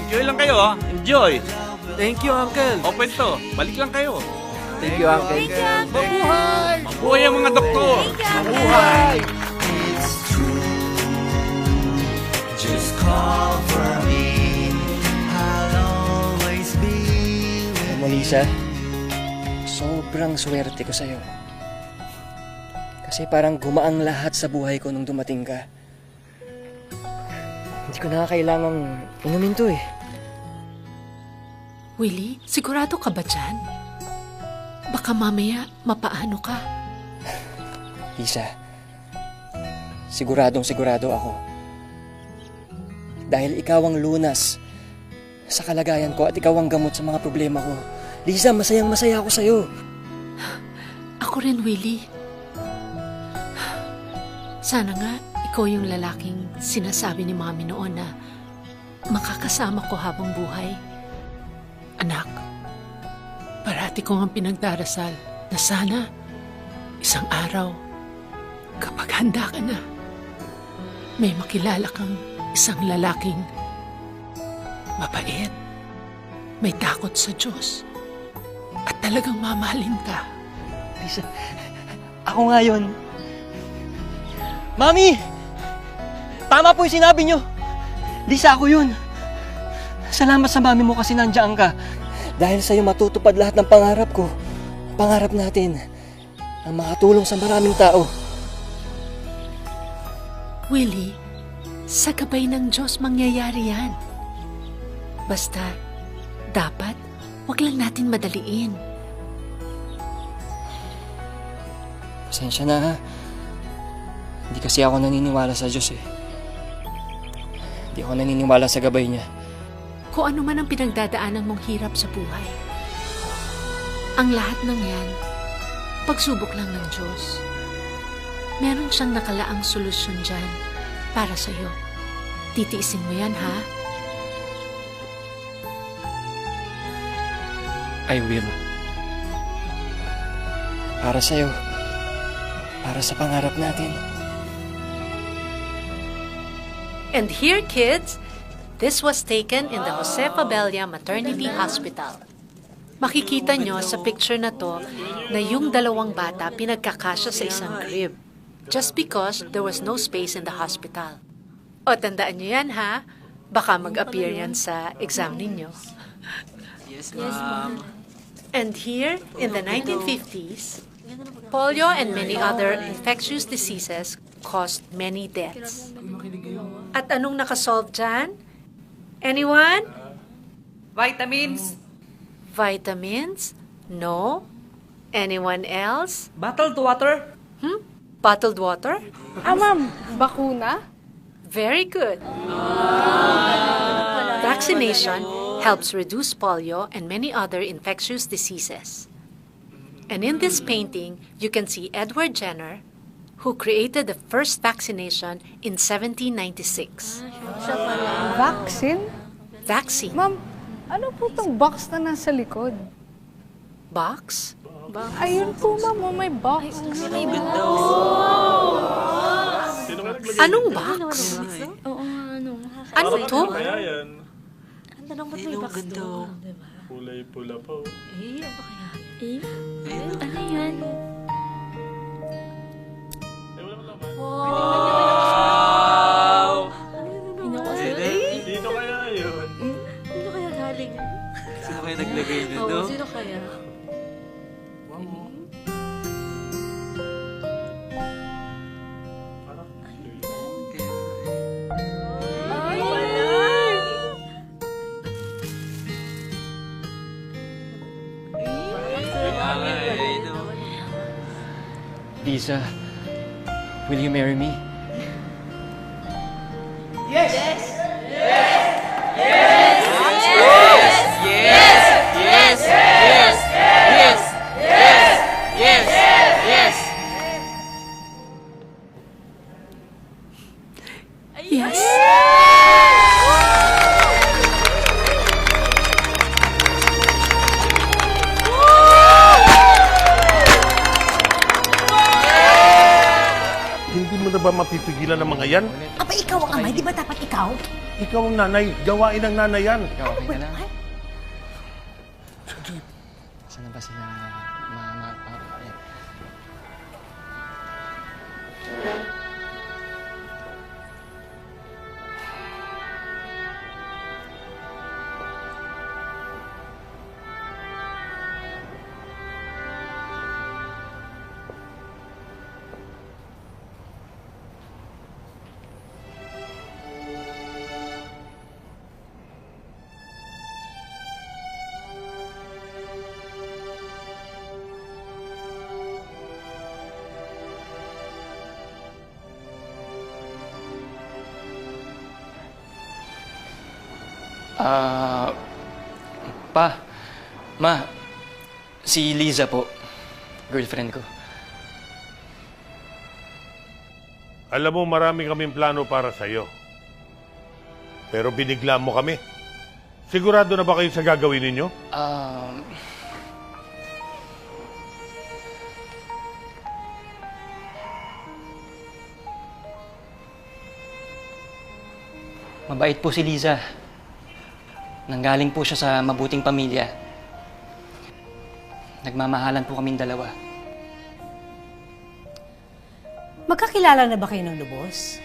Enjoy lang kayo, ha? Enjoy! Thank you, Uncle. Open to. Balik lang kayo. Thank you, Uncle. Mabuhay! Mabuhay ang mga doktor! Mabuhay! It's true. Just call for me. I'll always be with Lisa, sobrang swerte ko sa'yo. Kasi parang gumaang lahat sa buhay ko nung dumating ka. Hindi ko na kailangang inumin to eh. Willie, sigurado ka ba dyan? Baka mamaya mapaano ka. Lisa, siguradong sigurado ako. Dahil ikaw ang lunas sa kalagayan ko at ikaw ang gamot sa mga problema ko. Lisa, masayang masaya ako sa'yo. Ako rin, Willie. Sana nga ikaw yung lalaking sinasabi ni Mami noon na makakasama ko habang buhay. Anak, parati ko ang pinagdarasal na sana isang araw kapag handa ka na, may makilala kang isang lalaking mabait, may takot sa Diyos, at talagang mamahalin ka. Lisa, ako nga yun. Mami! Tama po yung sinabi nyo. Lisa, ako yun. Salamat sa mami mo kasi nandiyan ka. Dahil sa'yo matutupad lahat ng pangarap ko. Pangarap natin ang makatulong sa maraming tao. Willie, sa gabay ng Diyos mangyayari yan. Basta, dapat, wag lang natin madaliin. Pasensya na ha. Hindi kasi ako naniniwala sa Diyos eh. Hindi ako naniniwala sa gabay niya. Kung ano man ang pinagdadaanan mong hirap sa buhay, ang lahat ng yan, pagsubok lang ng Diyos. Meron siyang nakalaang solusyon dyan para sa'yo. Titiisin mo yan, ha? I will. Para sa'yo. Para sa pangarap natin. And here, kids, this was taken in the Jose Fabella Maternity Hospital. Makikita nyo sa picture na to na yung dalawang bata pinagkakasya sa isang crib just because there was no space in the hospital. O, tandaan nyo yan, ha? Baka mag-appear yan sa exam ninyo. Yes, ma'am. And here, in the 1950s, polio and many other infectious diseases caused many deaths. At anong nakasolve dyan? Anyone? Vitamins. Vitamins? No. Anyone else? Bottled water. Bottled water? Ma'am, bakuna? Very good. Vaccination helps reduce polio and many other infectious diseases. And in this painting, you can see Edward Jenner, who created the first vaccination in 1796. Vaccine? Vaccine. Ma'am, ano po tong box na nasa likod? Box? Ayun po, ma'am. May box. May box. Anong box? Oo, ano. Ano to? Ang tanong ba't may box doon? Kulay pula pa. Eh, ano kaya? Ano yan? Wow! Sino kaya yun? Sino kaya galing? Sino kaya naglagay nito? Oo, sino kaya? Lisa, will you marry me? Yes! Yes! Yes! Yes! Yes! Yes! Yes! Yes! Yes! Yes! Yes! Yes. Hindi mo na ba mapipigilan ng mga yan? Aba, ikaw ang amay. Di ba dapat ikaw? Ikaw ang nanay. Gawain ng nanay yan. Ikaw, okay ka lang? Saan na ba sila mama at papa? Ayan. Pa, Ma, si Liza po. Girlfriend ko. Alam mo, marami kaming plano para sa'yo. Pero binigla mo kami. Sigurado na ba kayo sa gagawin ninyo? Mabait po si Liza. Nanggaling po siya sa mabuting pamilya. Nagmamahalan po kaming dalawa. Magkakilala na ba kayo ng lubos?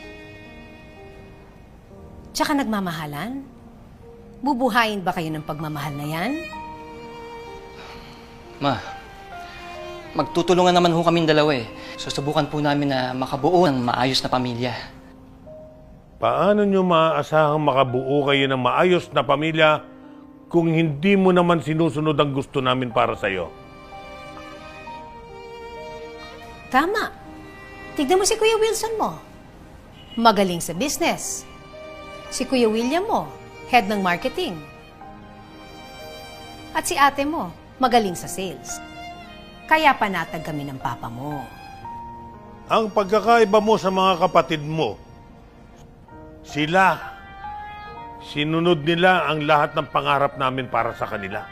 Tsaka nagmamahalan? Bubuhayin ba kayo ng pagmamahal na yan? Ma, magtutulungan naman ho kaming dalawa eh. Susubukan po namin na makabuo ng maayos na pamilya. Paano nyo maaasahang makabuo kayo ng maayos na pamilya kung hindi mo naman sinusunod ang gusto namin para sa'yo? Tama. Tignan mo si Kuya Wilson mo. Magaling sa business. Si Kuya William mo, head ng marketing. At si ate mo, magaling sa sales. Kaya panatag kami ng papa mo. Ang pagkakaiba mo sa mga kapatid mo, sila, sinunod nila ang lahat ng pangarap namin para sa kanila.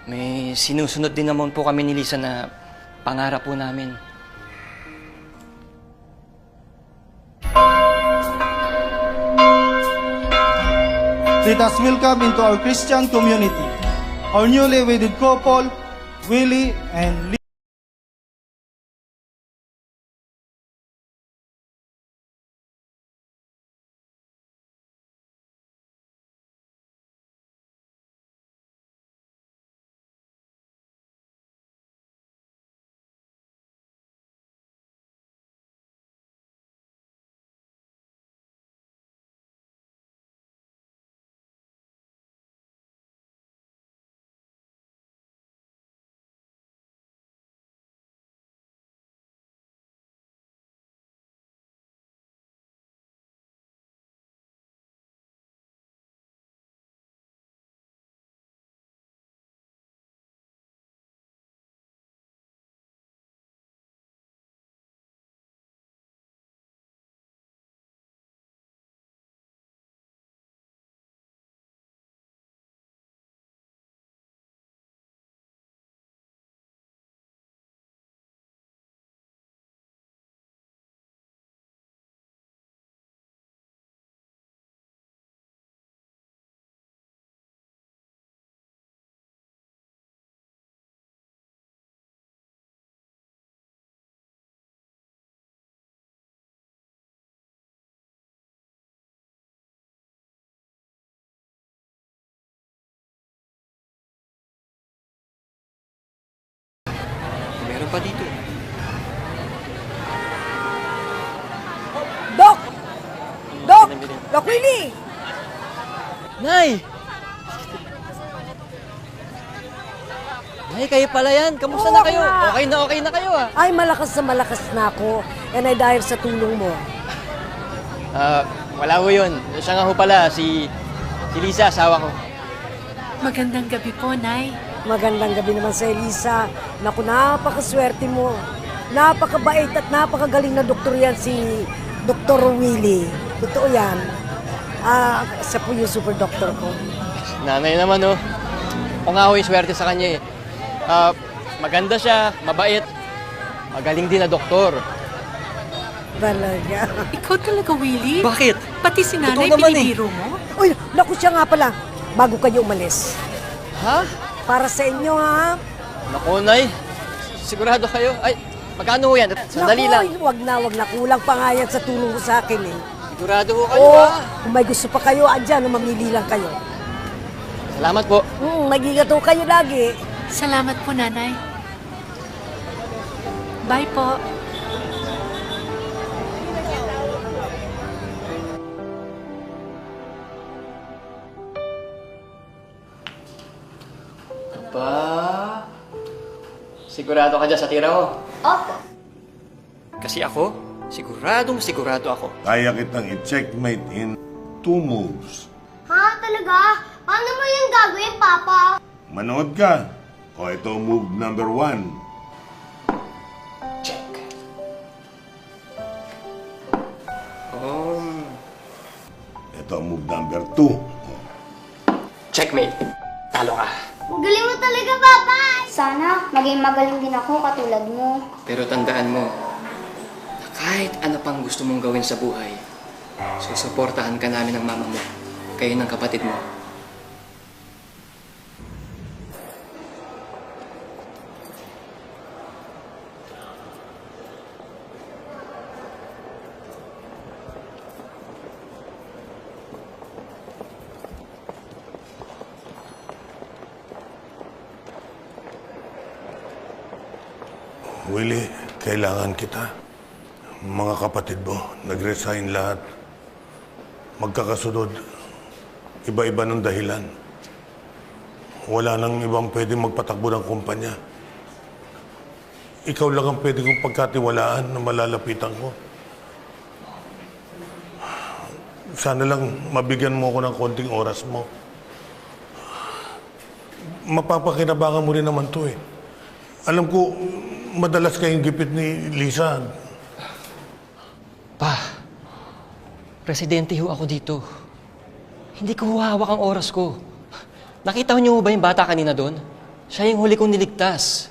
May sinusunod din naman po kami ni Lisa na pangarap po namin. Let us welcome into our Christian community our newly wedded couple, Willie and Lee. Meron pa dito. Doc! Doc! Doc Willie! Nay! Nay, kayo pala yan. Kamusta na kayo? Okay na kayo ah. Ay, malakas na ako. And ay dahil sa tulong mo. Wala ho yun. Siya nga ho pala, si Lisa, asawa ko. Magandang gabi po, Nay. Magandang gabi naman sa Elisa. Naku, napakaswerte mo. Napakabait at napakagaling na doktor yan si Dr. Willie. Totoo yan. Siya po yung super doctor ko. Nanay naman oh. Ako nga ho yung swerte sa kanya eh. Maganda siya, mabait. Magaling din na doktor. Talaga. Ikaw talaga, Willie? Bakit? Pati si nanay, Totoo naman binibiro mo? Uy, naku siya nga pala. Bago kayo umalis. Ha? Para sa inyo, ha? Naku, Nay. Sigurado kayo? Ay, magkano ho yan? Sandali lang. Naku, wag na. Kulang pa nga yan sa tulong mo sa akin, eh. Sigurado ho kayo, ha? Kung may gusto pa kayo, andyan, mamili lang kayo. Salamat po. Mag-ingat ho kayo lagi. Salamat po, Nanay. Bye po. Ba? Sigurado ka dyan sa tira mo? Opo. Kasi ako, sigurado ako. Kaya kitang i-checkmate in 2 moves. Ha? Talaga? Paano mo yung gagawin, Papa? Manood ka. O ito move number 1. Ito ang move number 2. Checkmate. Talo ka. Ang galing mo talaga, Papa! Sana maging magaling din ako katulad mo. Pero tandaan mo, na kahit ano pang gusto mong gawin sa buhay, susuportahan ka namin ng mama mo, kayo ng kapatid mo. Willie, kailangan kita. Mga kapatid mo, nag-resign lahat. Magkakasunod. Iba-iba ng dahilan. Wala nang ibang pwedeng magpatakbo ng kumpanya. Ikaw lang ang pwede kong pagkatiwalaan na malalapitan ko. Sana lang mabigyan mo ako ng konting oras mo. Mapapakinabangan mo rin naman to eh. Alam ko, madalas kayong gipit ni Lisa. Pa, presidente ho ako dito. Hindi ko hawak ang oras ko. Nakita niyo ba yung bata kanina doon? Siya yung huli kong niligtas.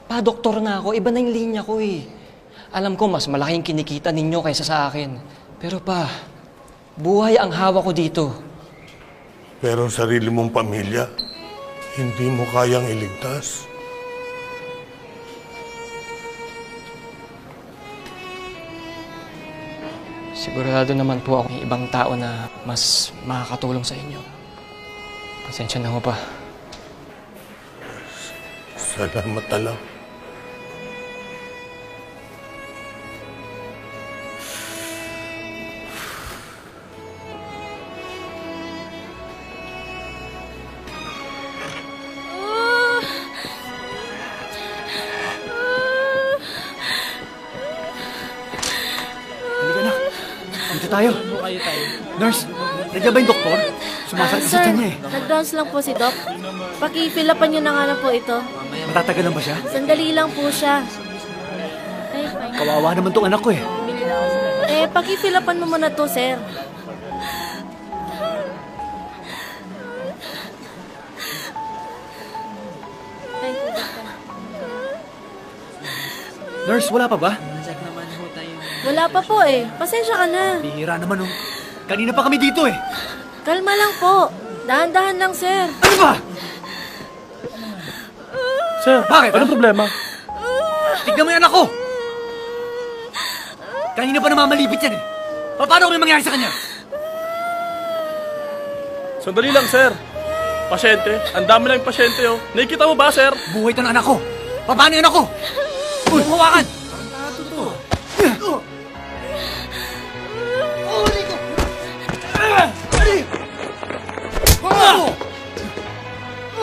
Pa, doktor na ako. Iba na yung linya ko eh. Alam ko, mas malaking kinikita ninyo kaysa sa akin. Pero pa, buhay ang hawak ko dito. Pero ang sarili mong pamilya, hindi mo kayang iligtas. Sigurado naman po ako yung ibang tao na mas makakatulong sa inyo. Pasensya na ho pa. Salamat na lang. Tayo. Nurse, nandiyan ba yung doktor? Sumasakit sa tiyan niya eh. Nag-dance lang po si Doc. Pakifilapan niyo na nga lang po ito. Matatagalan ba siya? Sandali lang po siya. Kawawa naman tong anak ko eh. Pakifilapan mo muna to, sir. Nurse, wala pa ba? Wala pa po eh. Pasensya ka na. Bihira naman oh. Kanina pa kami dito eh. Kalma lang po. Dahan-dahan lang, sir. Ano ba? Sir, bakit? Anong problema? Tignan mo yung anak ko! Kanina pa namamalipit yan eh. Paano kung may mangyari sa kanya? Sandali lang, sir. Pasyente. Ang dami lang yung pasyente, oh. Nakikita mo ba, sir? Buhay ito ng anak ko. Paano yung anak ko? Uy, hawakan!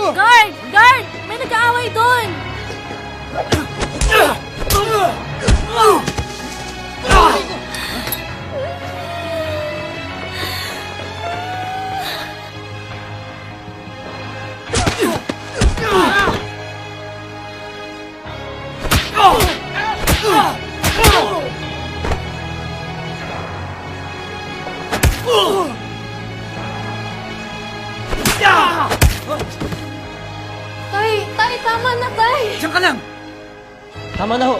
Guard! Guard! May nag-aaway doon! Tay, tama na, Tay! Diyan ka lang! Tama na ho.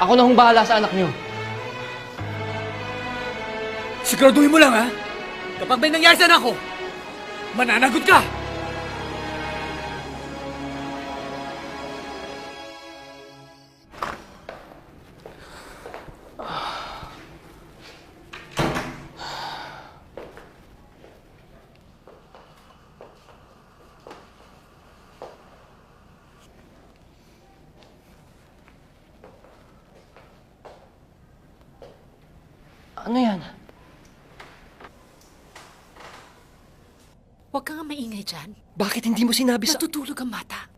Ako na hong bahala sa anak niyo. Siguraduhin mo lang ha. Kapag may nangyari sa anak ko, mananagot ka! Ano yan? Huwag ka nga maingay dyan. Bakit hindi mo sinabi sa... Natutulog ang bata.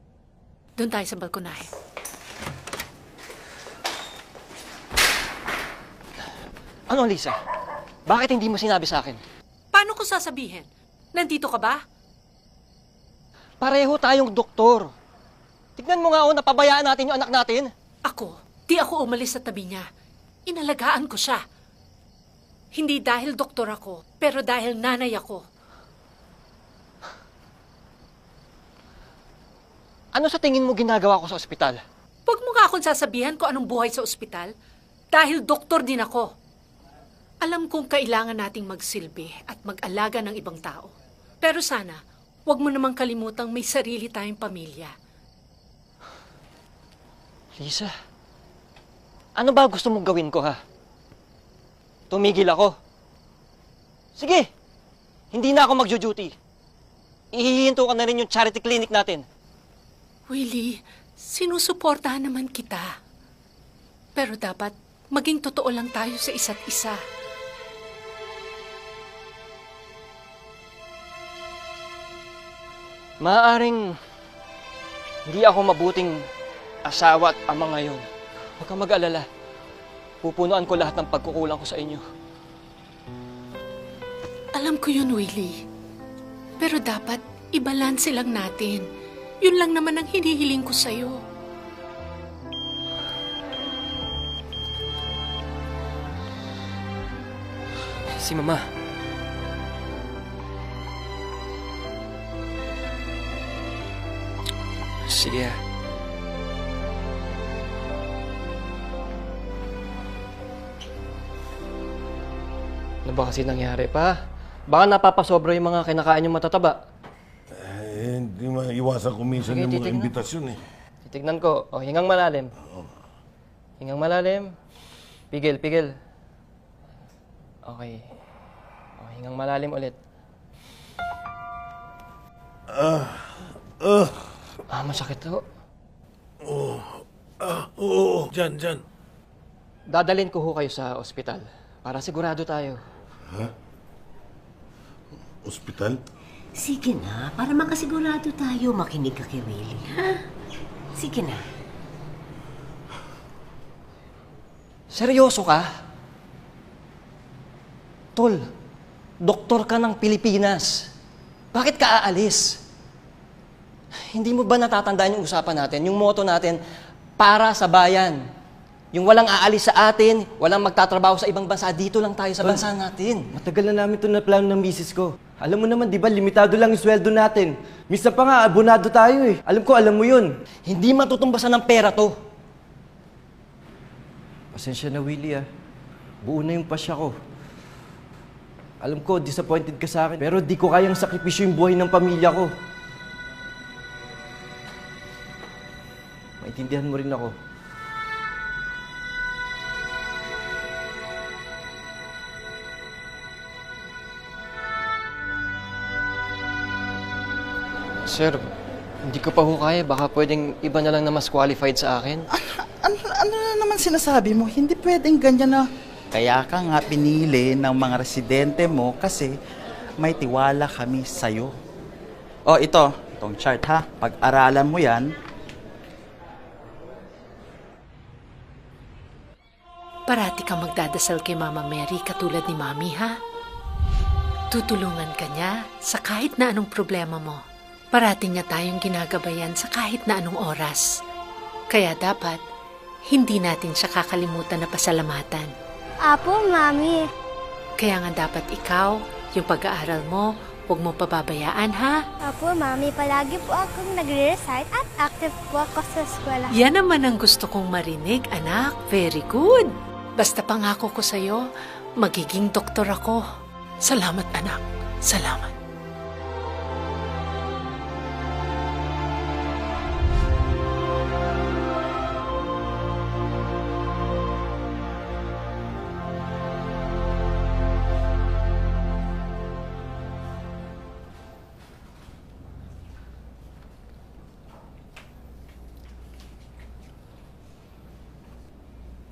Doon tayo sa balkonahe. Ano, Lisa? Bakit hindi mo sinabi sa akin? Paano ko sasabihin? Nandito ka ba? Pareho tayong doktor. Tignan mo nga napabayaan natin yung anak natin. Di ako umalis sa tabi niya. Inalagaan ko siya. Hindi dahil doktor ako, pero dahil nanay ako. Ano sa tingin mo ginagawa ko sa ospital? Huwag mo nga akong sasabihan ko anong buhay sa ospital. Dahil doktor din ako. Alam kong kailangan nating magsilbi at mag-alaga ng ibang tao. Pero sana, huwag mo namang kalimutang may sarili tayong pamilya. Lisa, ano ba gusto mong gawin ko, ha? Tumigil ako. Sige, hindi na ako magjo-duty. Ihihinto ka na rin yung charity clinic natin. Willie, sinusuportahan naman kita. Pero dapat maging totoo lang tayo sa isa't isa. Maaaring hindi ako mabuting asawa at ama ngayon. Huwag kang mag-alala. Pupunuan ko lahat ng pagkukulang ko sa inyo. Alam ko yun, Willie. Pero dapat ibalanse lang natin. Yun lang naman ang hinihiling ko sa'yo. Si Mama. Sige. Ano ba kasi nangyari pa? Baka napapasobra yung mga kinakain yung matataba. Hindi maiwasan ko minsan Sige, ng mga titignan. imbitasyon eh. Titignan ko. O, hingang malalim. Hingang malalim. Pigil, pigil. Okay. O, hingang malalim ulit. Masakit to. Oo, dyan. Dadalhin ko ho kayo sa ospital para sigurado tayo. Ha? Ospital? Sige na, para makasigurado tayo, makinig ka kay Willie, ha? Sige na. Seryoso ka? Tol, doktor ka ng Pilipinas. Bakit ka aalis? Hindi mo ba natatandaan yung usapan natin? Yung motto natin, para sa bayan. Yung walang aalis sa atin, walang magtatrabaho sa ibang bansa, dito lang tayo sa bansa natin. Matagal na namin ito na plano ng misis ko. Alam mo naman, di ba, limitado lang yung sweldo natin. Minsan pa nga, abonado tayo eh. Alam ko, alam mo yun. Hindi matutumbasan ng pera to. Pasensya na, Willie ah. Buo na yung pasya ko. Alam ko, disappointed ka sa akin. Pero di ko kayang sakripisyo yung buhay ng pamilya ko. Maintindihan mo rin ako. Sir, hindi ko pa ho kaya. Baka pwedeng iba na lang na mas qualified sa akin. Ano na naman sinasabi mo? Hindi pwedeng ganyan na. Kaya ka nga pinili ng mga residente mo kasi may tiwala kami sa'yo. Oh, itong chart ha. Pag-aralan mo yan. Parati kang magdadasal kay Mama Mary katulad ni Mami, ha? Tutulungan ka niya sa kahit na anong problema mo. Parati niya tayong ginagabayan sa kahit na anong oras. Kaya dapat, hindi natin siya kakalimutan na pasalamatan. Apo, Mami. Kaya nga dapat ikaw, yung pag-aaral mo, huwag mo pababayaan, ha? Apo, Mami, palagi po akong nagre-recite at active po ako sa eskwela. Yan naman ang gusto kong marinig, anak. Very good. Basta pangako ko sa'yo, magiging doktor ako. Salamat, anak. Salamat.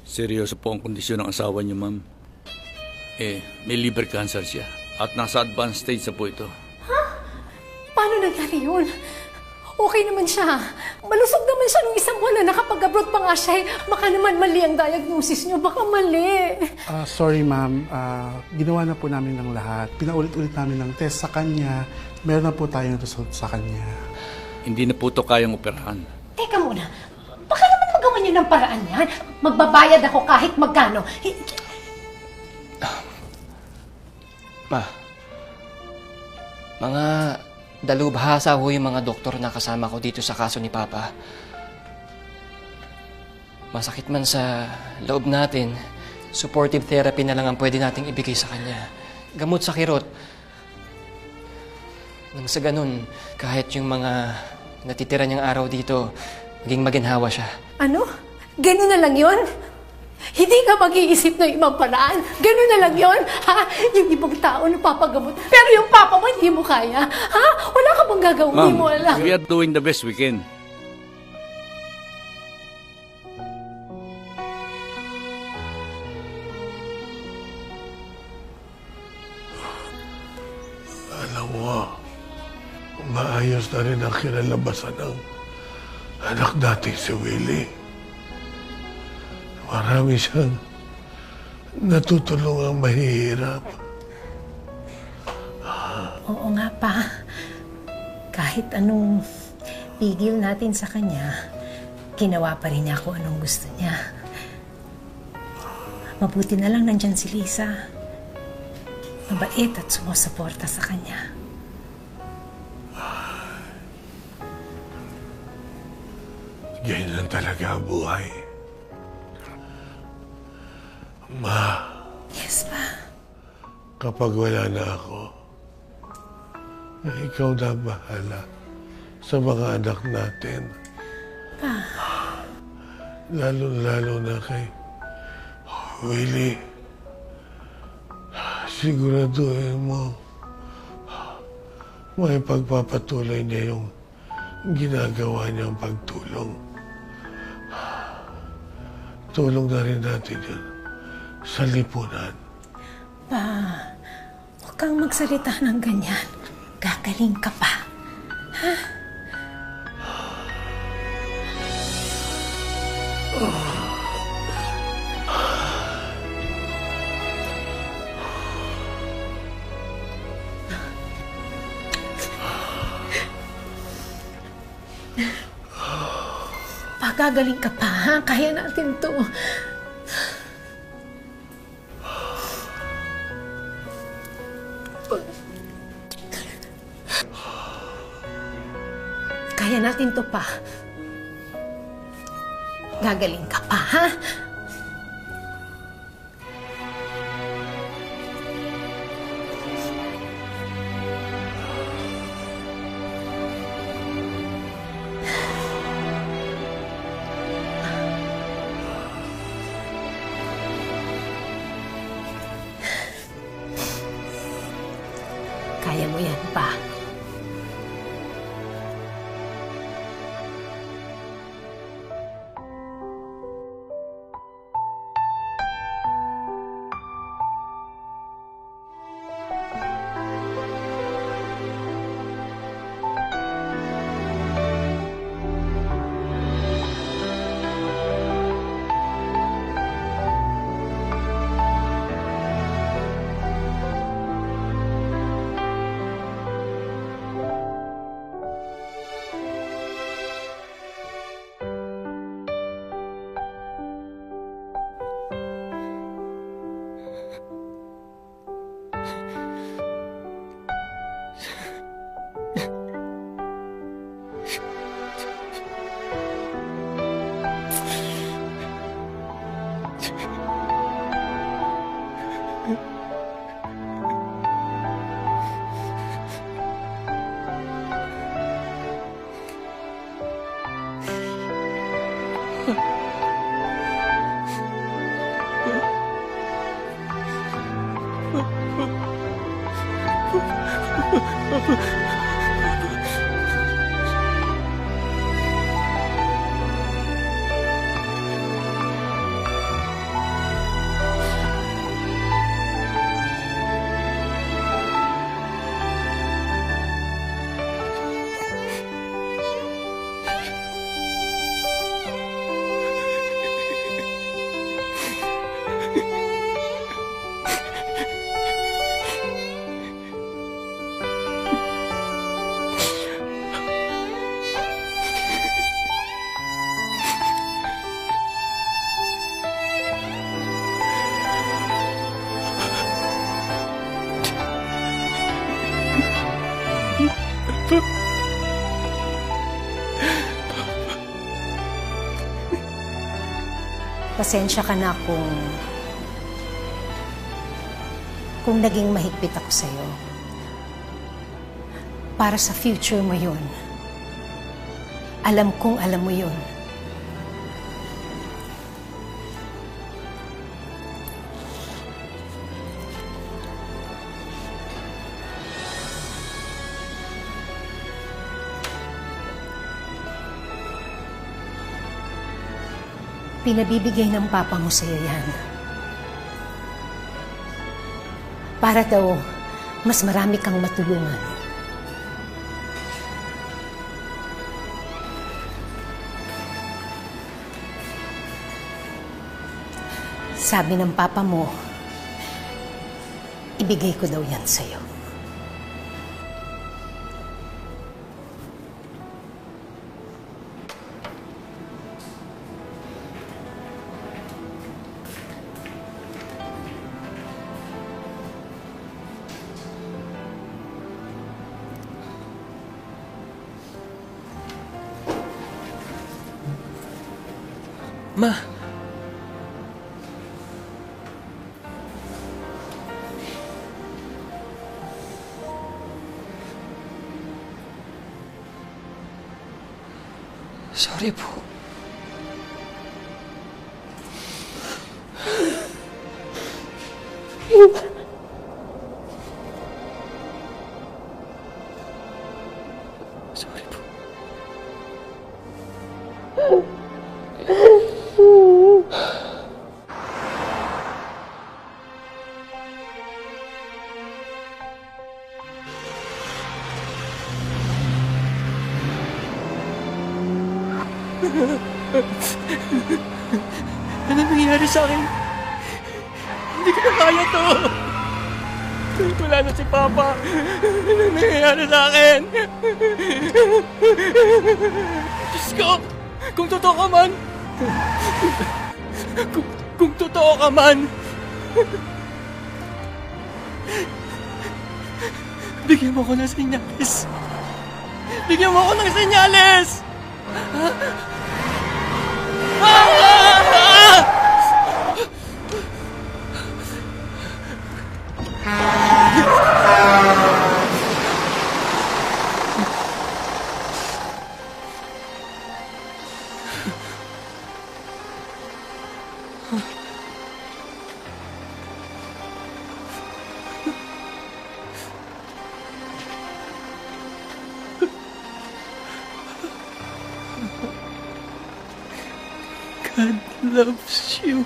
Seryoso po ang kondisyon ng asawa niyo, ma'am. May liver cancer siya. At nasa advanced stage na po ito. Paano nangyari yun? Okay naman siya. Malusog naman siya nung isang buwan na nakapag-abroad pa nga siya. Baka naman mali ang diagnosis niyo. Baka mali. Sorry ma'am, ginawa na po namin ng lahat. Pinaulit-ulit namin ng test sa kanya. Meron na po tayong result sa kanya. Hindi na po ito kayang operahan. Teka muna. Baka naman magawa niyo ng paraan yan. Magbabayad ako kahit magkano. Ma, mga dalubhasa ho yung mga doktor na kasama ko dito sa kaso ni Papa. Masakit man sa loob natin, supportive therapy na lang ang pwede nating ibigay sa kanya. Gamot sa kirot. Nang sa ganun, kahit yung mga natitira niyang araw dito, maging maginhawa siya. Ano? Ganun na lang yun? Hindi ka mag-iisip ng ibang paraan? Ganun na lang yun? Ha? Yung ibang tao napapagamot, pero yung papa mo hindi mo kaya? Ha? Wala ka bang gagawin? Hindi mo alam. We are doing the best we can. Alam mo, maayos na rin ang kinalabasan ng anak natin si Willie. Marami siyang natutulungang mahihirap. Oo nga pa. Kahit anong pigil natin sa kanya, ginawa pa rin niya kung anong gusto niya. Mabuti na lang nandyan si Lisa. Mabait at sumusuporta sa kanya. Ganyan talaga ang buhay. Ma. Yes, Pa. Kapag wala na ako, ikaw na bahala sa mga anak natin. Pa. Lalo-lalo na kay Willie. Siguraduhin mo may pagpapatuloy niya yung ginagawa niyang pagtulong. Tulong na rin natin yun sa lipunan. Pa, huwag kang magsalita ng ganyan. Gagaling ka pa. Ha? Pagagaling ka pa, ha? Kaya natin to. Kaya natin to pa. Gagaling ka pa, ha? Kaya mo yan pa. Pasensya ka na kung naging mahigpit ako sa'yo. Para sa future mo yun. Alam kong alam mo yun. Pinabibigay ng papa mo sa'yo yan. Para daw, mas marami kang matulungan. Sabi ng papa mo, ibigay ko daw yan sa'yo. Ma! Sorry po. Sorry po. Ano nangyayari sa akin? Hindi ko na kaya to. Wala na si Papa. Ano nangyayari sa akin? Diyos ko! Kung totoo ka man! Kung totoo ka man! Bigyan mo ko ng senyales! Bigyan mo ko ng senyales! God loves you.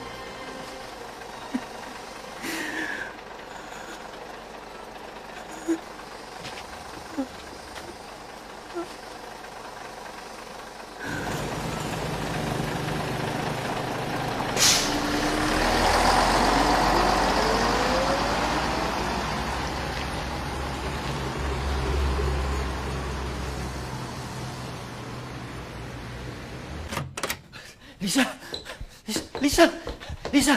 Lisa! Lisa! Lisa!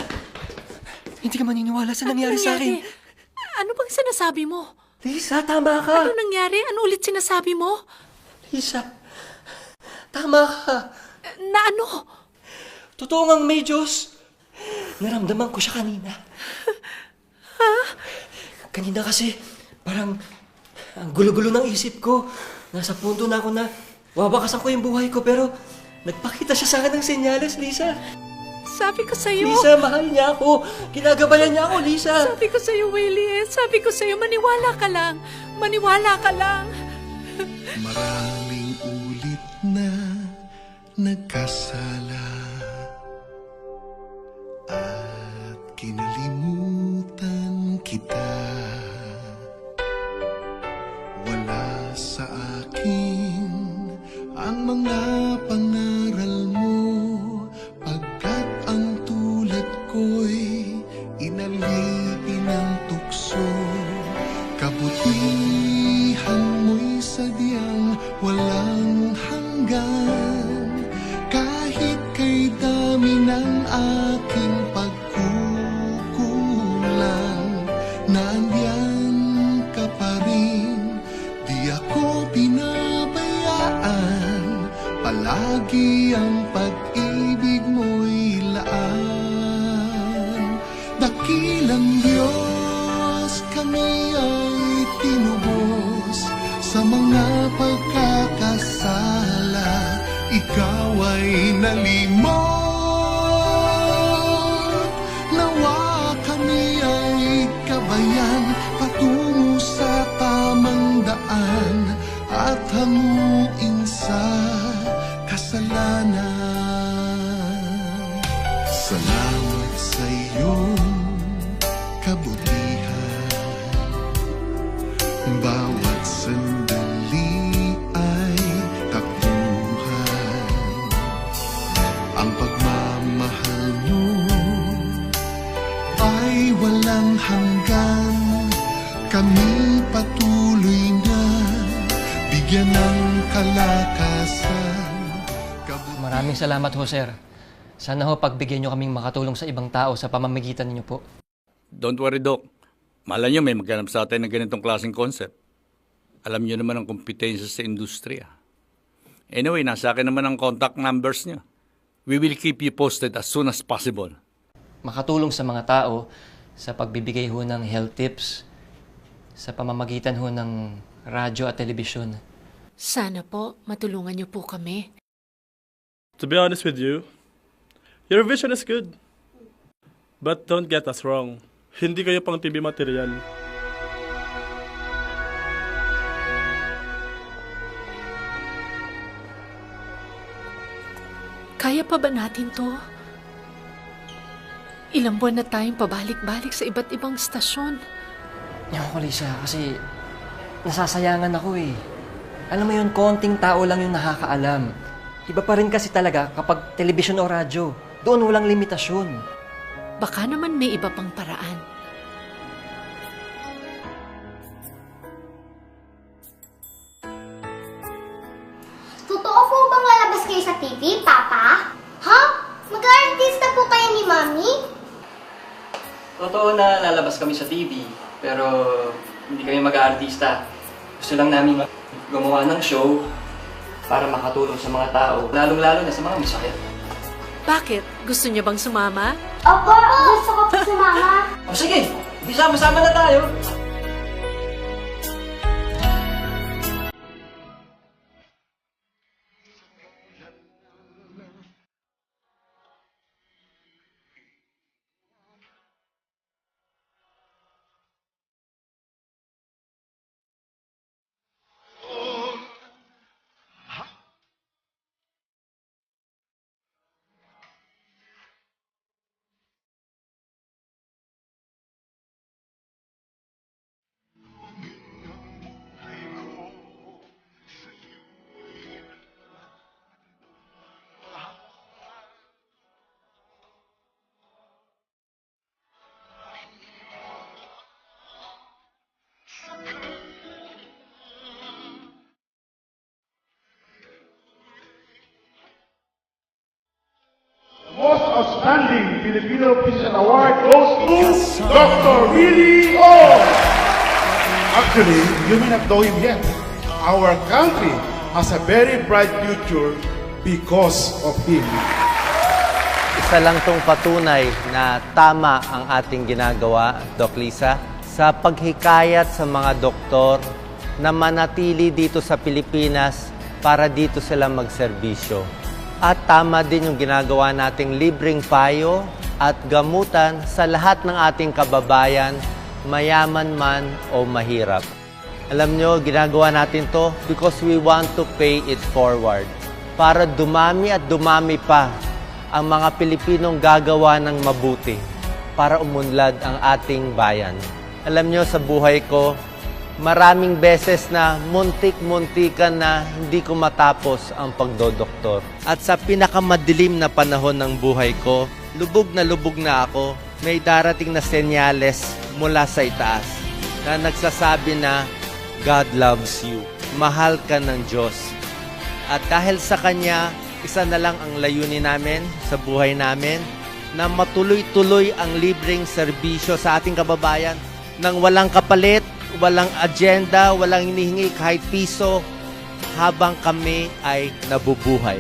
Hindi ka maniniwala sa nangyari sa akin. Ano bang sinasabi mo? Lisa, tama ka. Ano nangyari? Ano ulit sinasabi mo? Lisa, tama ka. Na ano? Totoo ngang may Diyos. Naramdaman ko siya kanina. Ha? Kanina kasi, parang ang gulo-gulo ng isip ko. Nasa punto na ako na wabakasan ko yung buhay ko, pero nagpakita siya sa akin ng senyales, Lisa. Sabi ko sa'yo. Lisa, mahal niya ako. Ginagabayan niya ako, Lisa. Sabi ko sa'yo, Willie. Sabi ko sa'yo, maniwala ka lang. Maniwala ka lang. Maraming ulit na nagkasala at kinalimutan kita. Wala sa akin ang mga pangaral mo, pagkat ang tulad ko'y inalipin ng tukso. Kabutihan mo'y sadyang walang hanggan, kahit kay dami ng aking pagkukulang. Nandiyan ka pa rin, di ako pinabayaan. Palagi ang pag-ibig mo'y laan. ay tinubos sa mga pagkakasala. Ikaw ay nalimot. Nawa kami ay kabayan patungo sa tamang daan at hanguin sa kasalanan. Salamat sa iyong kabutihan. Bawat sandali ay takbuhan. Ang pagmamahal mo ay walang hanggan. Kami patuloy na bigyan ng kalakasan. Maraming salamat ho, sir. Sana ho pagbigyan nyo kaming makatulong sa ibang tao sa pamamagitan ninyo po. Don't worry, Doc. Malay nyo may maghanap sa atin ng ganitong klaseng concept. Alam nyo naman ang kompetensya sa industriya. Anyway, nasa akin naman ang contact numbers nyo. We will keep you posted as soon as possible. Makatulong sa mga tao sa pagbibigay ho ng health tips sa pamamagitan ho ng radyo at telebisyon. Sana po matulungan niyo po kami. To be honest with you, your vision is good. But don't get us wrong. Hindi kayo pang TV material. Kaya pa ba natin to? Ilang buwan na tayong pabalik-balik sa iba't ibang stasyon. Ewan ko, Lisa, kasi nasasayangan ako eh. Alam mo yun, konting tao lang yung nakakaalam. Iba pa rin kasi talaga kapag telebisyon o radyo. Doon walang limitasyon. Baka naman may iba pang paraan. Totoo po bang lalabas kayo sa TV, Papa? Ha? Mag-artista po kayo ni Mami? Totoo na lalabas kami sa TV, pero hindi kami mag-aartista. Gusto lang namin gumawa ng show para makatulong sa mga tao, lalong-lalo na sa mga masakit. Bakit? Gusto niyo bang sumama? Opo, gusto ko po sumama. O sige, di sama-sama na tayo. Most Outstanding Filipino Physician Award goes to Dr. Willie O. Actually, you may not know him yet. Our country has a very bright future because of him. Isa lang tong patunay na tama ang ating ginagawa, Doc Lisa, sa paghikayat sa mga doktor na manatili dito sa Pilipinas para dito sila magserbisyo. At tama din yung ginagawa nating libreng payo at gamutan sa lahat ng ating kababayan, mayaman man o mahirap. Alam nyo, ginagawa natin to because we want to pay it forward. Para dumami at dumami pa ang mga Pilipinong gagawa ng mabuti para umunlad ang ating bayan. Alam nyo, sa buhay ko, maraming beses na muntik-muntikan na hindi ko matapos ang pagdodoktor. At sa pinakamadilim na panahon ng buhay ko, lubog na ako, may darating na senyales mula sa itaas na nagsasabi na God loves you. Mahal ka ng Diyos. At dahil sa Kanya, isa na lang ang layunin namin sa buhay namin na matuloy-tuloy ang libreng serbisyo sa ating kababayan nang walang kapalit, walang agenda, walang hinihingi kahit piso habang kami ay nabubuhay.